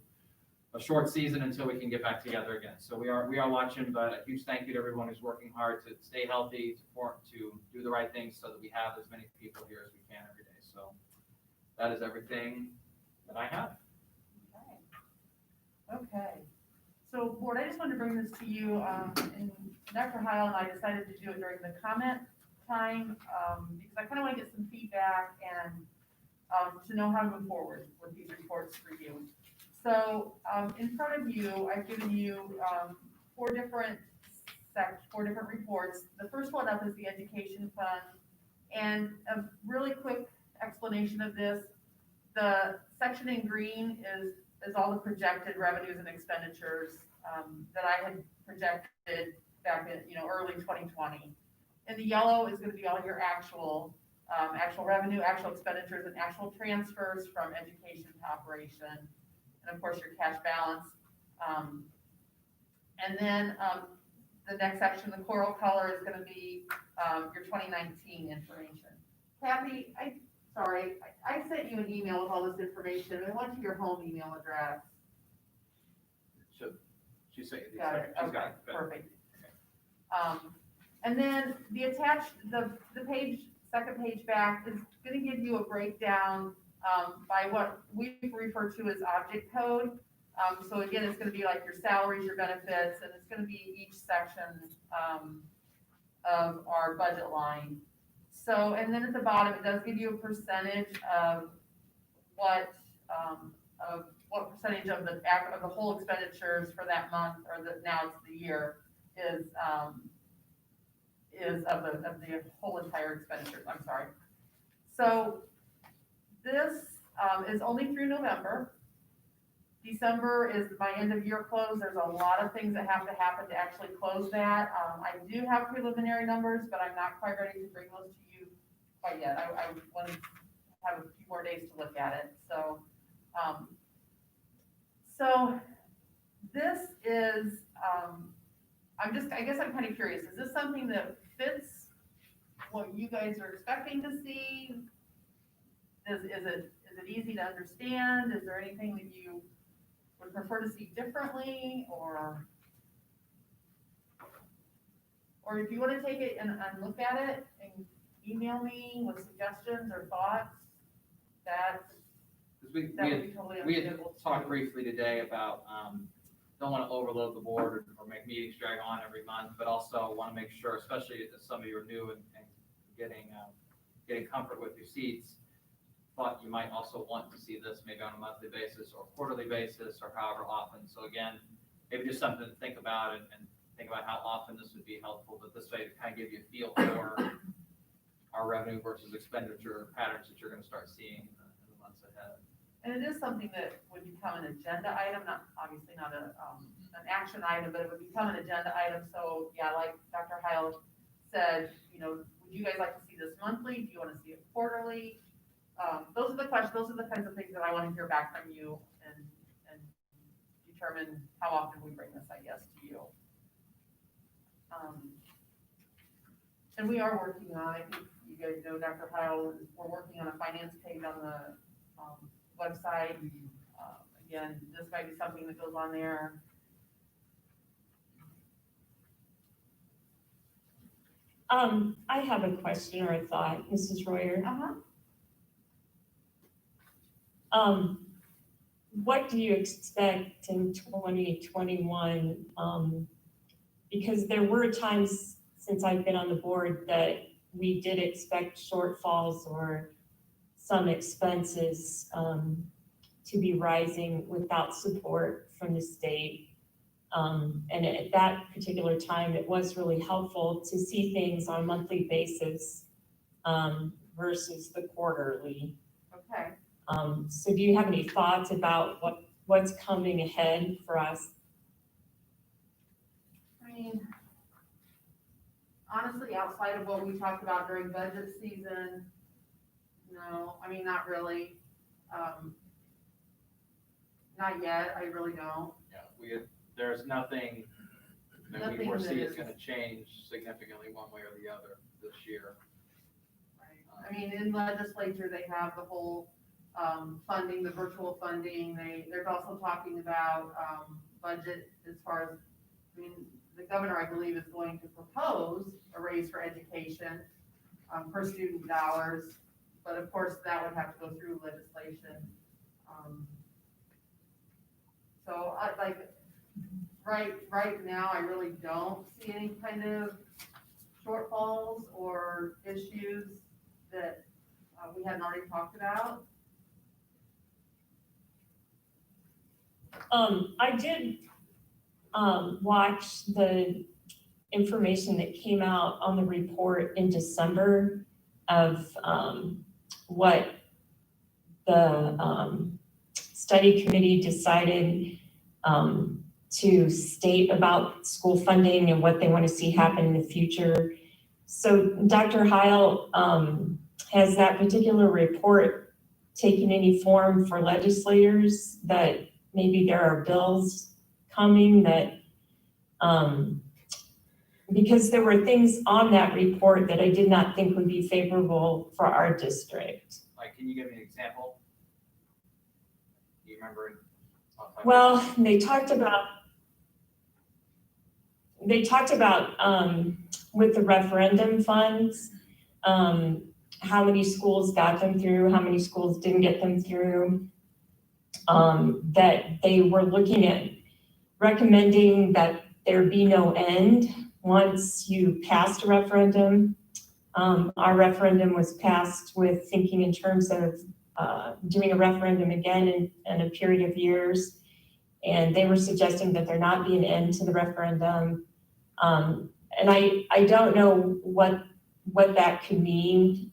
a short season until we can get back together again. So we are watching, but a huge thank you to everyone who's working hard to stay healthy, to do the right things so that we have as many people here as we can every day. So that is everything that I have. Okay. So board, I just wanted to bring this to you, and Dr. Heil and I decided to do it during the comment time, because I kind of want to get some feedback and to know how to move forward with these reports for you. So in front of you, I've given you four different reports. The first one up is the education fund, and a really quick explanation of this. The section in green is all the projected revenues and expenditures that I had projected back in early 2020. And the yellow is going to be all your actual revenue, actual expenditures, and actual transfers from education to operation, and of course your cash balance. And then the next section, the coral color, is going to be your 2019 information. Kathy, I sent you an email with all this information. It went to your home email address. She said, Got it. she's Okay, got it. Good. perfect. And then the attached, the second page back is going to give you a breakdown by what we refer to as object code. So again, it's going to be like your salaries, your benefits, and it's going to be each section of our budget line. So, and then at the bottom, it does give you a percentage of what percentage of the whole expenditures for that month, or now it's the year, is of the whole entire expenditures. I'm sorry. So this is only through November. December is my end of year close. There's a lot of things that have to happen to actually close that. I do have preliminary numbers, but I'm not quite ready to bring those to you quite yet. I want to have a few more days to look at it. So, so this is, I guess I'm kind of curious. Is this something that fits what you guys are expecting to see? Is it easy to understand? Is there anything that you would prefer to see differently, or if you want to take it and look at it and email me with suggestions or thoughts, that would be totally We had understandable. talked briefly today about, don't want to overload the board or make meetings drag on every month, but also want to make sure, especially if some of you are new and getting comfort with your seats, thought you might also want to see this maybe on a monthly basis or quarterly basis or however often. So again, maybe just something to think about and think about how often this would be helpful, but this way to kind of give you a feel for our revenue versus expenditure patterns that you're gonna start seeing in the months ahead. And it is something that would become an agenda item, not, obviously not an action item, but it would become an agenda item. So, yeah, like Dr. Heil said, you know, would you guys like to see this monthly? Do you want to see it quarterly? Those are the questions, those are the kinds of things that I want to hear back from you and determine how often we bring this, I guess, to you. And we are working on, I think you guys know, Dr. Heil, we're working on a finance page on the website. Again, this might be something that goes on there. I have a question or a thought, Mrs. Royer. What do you expect in 2021? Because there were times since I've been on the board that we did expect shortfalls or some expenses to be rising without support from the state. And at that particular time, it was really helpful to see things on a monthly basis versus the quarterly. Okay. So do you have any thoughts about what's coming ahead for us? I mean, honestly, outside of what we talked about during budget season, no, I mean, not really. Not yet, I really don't. Yeah, there's nothing that we Nothing foresee that is gonna change significantly one way or the other this year. Right. I mean, in legislature, they have the whole funding, the virtual funding. They're also talking about budget as far as, I mean, the governor, I believe, is going to propose a raise for education per student dollars. But of course, that would have to go through legislation. So I like, right now, I really don't see any kind of shortfalls or issues that we hadn't already talked about. I did watch the information that came out on the report in December of what the study committee decided to state about school funding and what they want to see happen in the future. So Dr. Heil, has that particular report taken any form for legislators that maybe there are bills coming that, because there were things on that report that I did not think would be favorable for our district. Like, can you give me an example? Do you remember? Well, they talked about with the referendum funds, how many schools got them through, how many schools didn't get them through. That they were looking at recommending that there be no end once you passed a referendum. Our referendum was passed with thinking in terms of doing a referendum again in a period of years. And they were suggesting that there not be an end to the referendum. And I don't know what that could mean.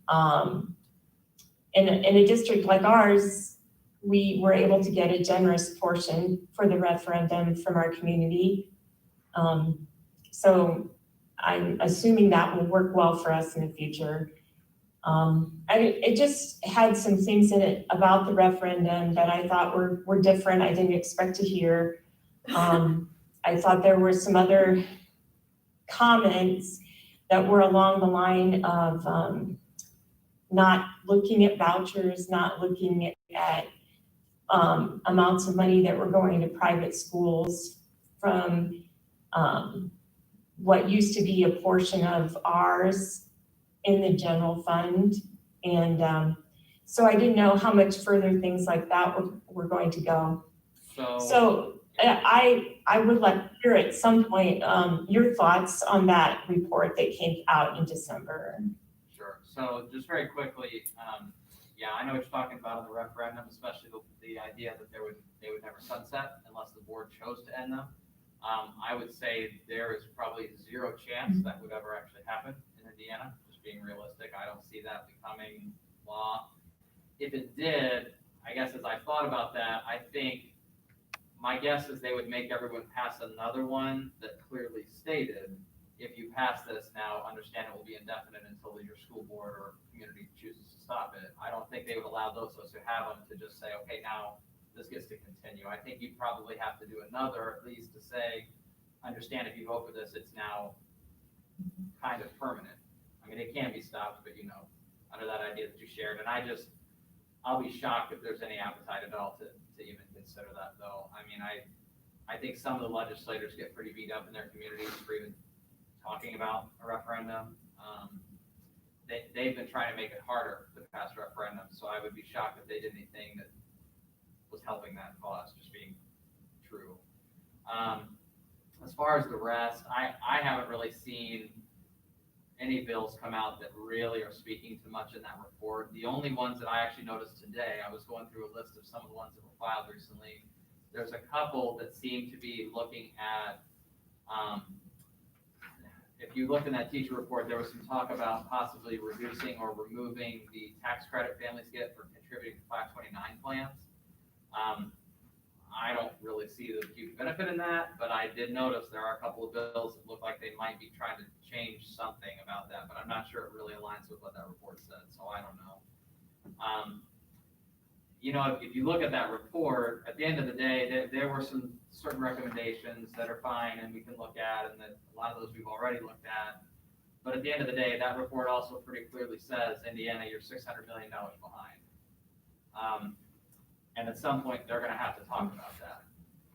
In a district like ours, we were able to get a generous portion for the referendum from our community. So I'm assuming that will work well for us in the future. It just had some things in it about the referendum that I thought were different. I didn't expect to hear. I thought there were some other comments that were along the line of not looking at vouchers, not looking at amounts of money that were going to private schools from what used to be a portion of ours in the general fund. And so I didn't know how much further things like that were going to go. So I would like to hear at some point your thoughts on that report that came out in December. Sure. So just very quickly, yeah, I know what you're talking about in the referendum, especially the idea that they would never sunset unless the board chose to end them. I would say there is probably zero chance that would ever actually happen in Indiana, just being realistic. I don't see that becoming law. If it did, I guess as I thought about that, I think my guess is they would make everyone pass another one that clearly stated, if you pass this now, understand it will be indefinite until your school board or community chooses to stop it. I don't think they would allow those of us who have them to just say, okay, now this gets to continue. I think you'd probably have to do another, at least to say, understand if you vote for this, it's now kind of permanent. I mean, it can be stopped, but under that idea that you shared, and I'll be shocked if there's any appetite at all to even consider that, though. I mean, I think some of the legislators get pretty beat up in their communities for even talking about a referendum. They've been trying to make it harder to pass referendums, so I would be shocked if they did anything that was helping that cause, just being true. As far as the rest, I haven't really seen any bills come out that really are speaking to much in that report. The only ones that I actually noticed today, I was going through a list of some of the ones that were filed recently. There's a couple that seem to be looking at, if you look in that teacher report, there was some talk about possibly reducing or removing the tax credit families get for contributing to 529 plans. I don't really see the huge benefit in that, but I did notice there are a couple of bills that look like they might be trying to change something about that, but I'm not sure it really aligns with what that report said, so I don't know. If you look at that report, at the end of the day, there were some certain recommendations that are fine and we can look at, and that a lot of those we've already looked at. But at the end of the day, that report also pretty clearly says, Indiana, you're $600 million behind. And at some point, they're gonna have to talk about that.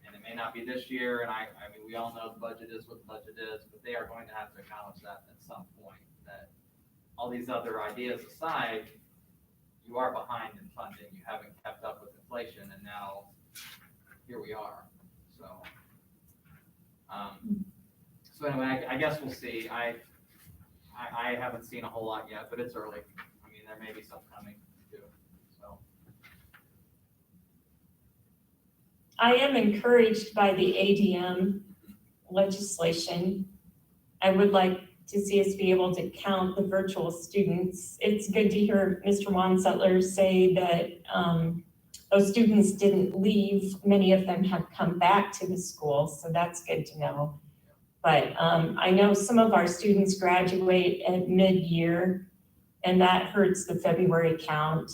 And it may not be this year, and I mean, we all know the budget is what the budget is, but they are going to have to acknowledge that at some point, that all these other ideas aside, you are behind in funding. You haven't kept up with inflation, and now here we are. So anyway, I guess we'll see. I haven't seen a whole lot yet, but it's early. I mean, there may be some coming too, so. I am encouraged by the ADM legislation. I would like to see us be able to count the virtual students. It's good to hear Mr. Wansettler say that those students didn't leave. Many of them have come back to the school, so that's good to know. But I know some of our students graduate at mid-year, and that hurts the February count.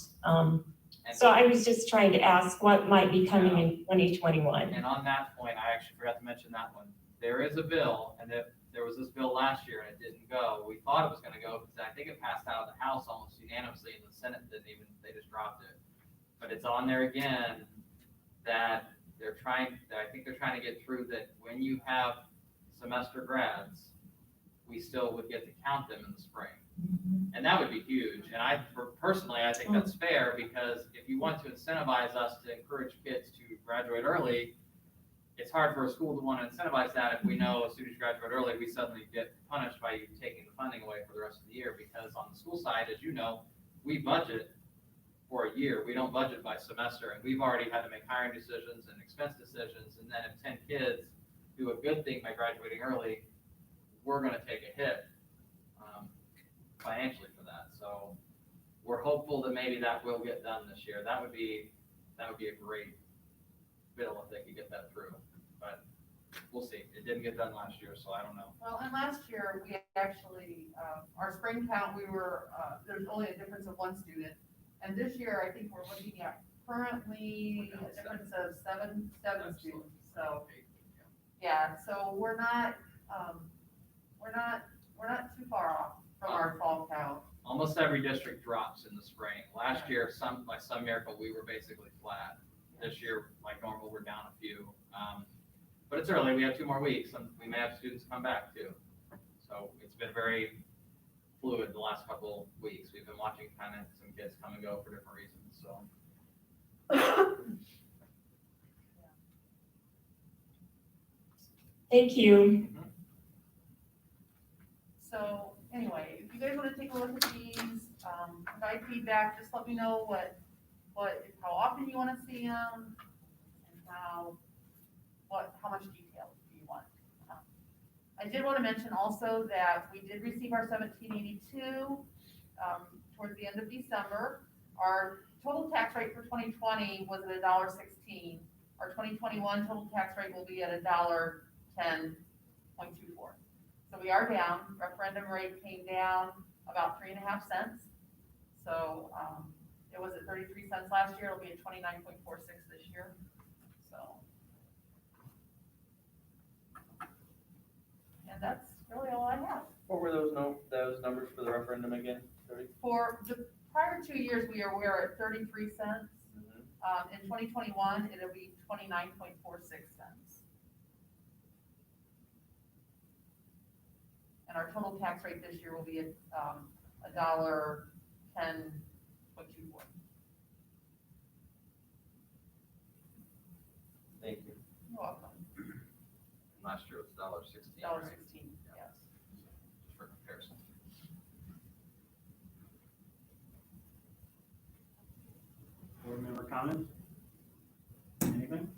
So I was just trying to ask what might be coming in 2021. And on that point, I actually forgot to mention that one. There is a bill, and there was this bill last year and it didn't go. We thought it was gonna go because I think it passed out of the House almost unanimously, and the Senate didn't even, they just dropped it. But it's on there again that I think they're trying to get through that when you have semester grads, we still would get to count them in the spring. And that would be huge. And personally, I think that's fair, because if you want to incentivize us to encourage kids to graduate early, it's hard for a school to want to incentivize that if we know as soon as you graduate early, we suddenly get punished by you taking the funding away for the rest of the year. Because on the school side, as you know, we budget for a year. We don't budget by semester, and we've already had to make hiring decisions and expense decisions. And then if 10 kids do a good thing by graduating early, we're going to take a hit financially for that. So we're hopeful that maybe that will get done this year. That would be a great bill if they could get that through, but we'll see. It didn't get done last year, so I don't know. Well, and last year, we actually, our spring count, there's only a difference of one student. And this year, I think we're looking at currently a difference of seven students. So, yeah, so we're not too far off from our fall count. Almost every district drops in the spring. Last year, by some miracle, we were basically flat. This year, like normal, we're down a few. But it's early. We have 2 more weeks, and we may have students come back too. So it's been very fluid the last couple weeks. We've been watching kind of some kids come and go for different reasons. So. Thank you. So anyway, if you guys want to take a look at these, provide feedback, just let me know how often you want to see them, and how much detail you want. I did want to mention also that we did receive our 1782 towards the end of December. Our total tax rate for 2020 was at $1.16. Our 2021 total tax rate will be at $1.10.24. So we are down. Referendum rate came down about 3.5 cents. So it was at 33 cents last year. It'll be at 29.46 this year. So. And that's really all I have. What were those numbers for the referendum again? 30? For the prior 2 years, we were at 33 cents. Mhm. In 2021, it'll be 29.46 cents. And our total tax rate this year will be at $1.10.24. Thank you. You're welcome. Last year was $1.16. $1.16, yes. Just for comparison. Board member comments? Anything?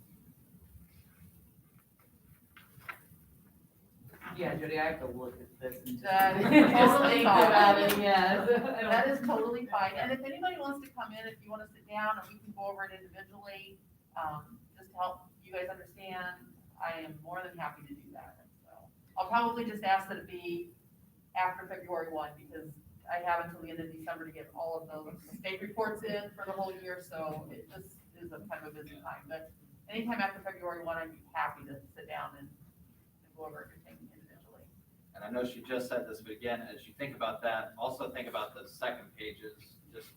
Yeah, Jody, I have to look at this and just Totally think fine. about it, yes. That is totally fine. And if anybody wants to come in, if you want to sit down and we can go over it individually, just to help you guys understand, I am more than happy to do that. So I'll probably just ask that it be after February 1 because I have until the end of December to get all of those state reports in for the whole year. So it just is a kind of a busy time. But anytime after February 1, I'd be happy to sit down and go over everything individually. And I know she just said this, but again, as you think about that, also think about the second pages, just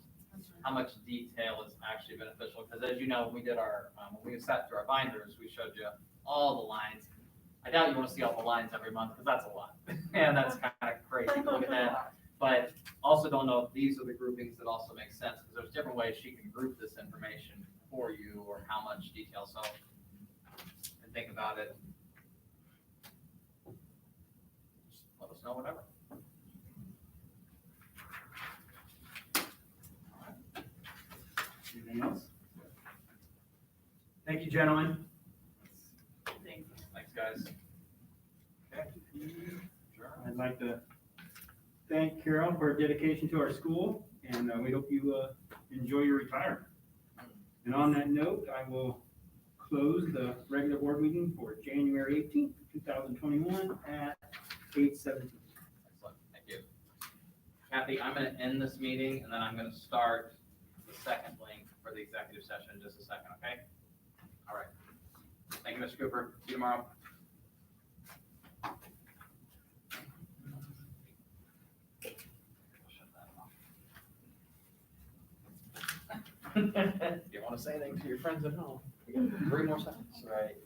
how much detail is actually beneficial. Because as you know, when we did our, when we sat through our binders, we showed you all the lines. I doubt you want to see all the lines every month because that's a lot. And that's kind of crazy to look at that. But also don't know if these are the groupings that also make sense because there's different ways she can group this information for you or how much detail. So, and think about it. Just let us know whatever. Anything else? Thank you, gentlemen. Thanks, guys. Okay. I'd like to thank Carol for her dedication to our school, and we hope you enjoy your retirement. And on that note, I will close the regular board meeting for January 18th, 2021 at 8:17. Excellent, thank you. Kathy, I'm gonna end this meeting and then I'm gonna start the second link for the executive session in just a second, okay? All right. Thank you, Mr. Cooper. See you tomorrow. Shut that off. You wanna say anything to your friends at home? 3 more seconds. Right.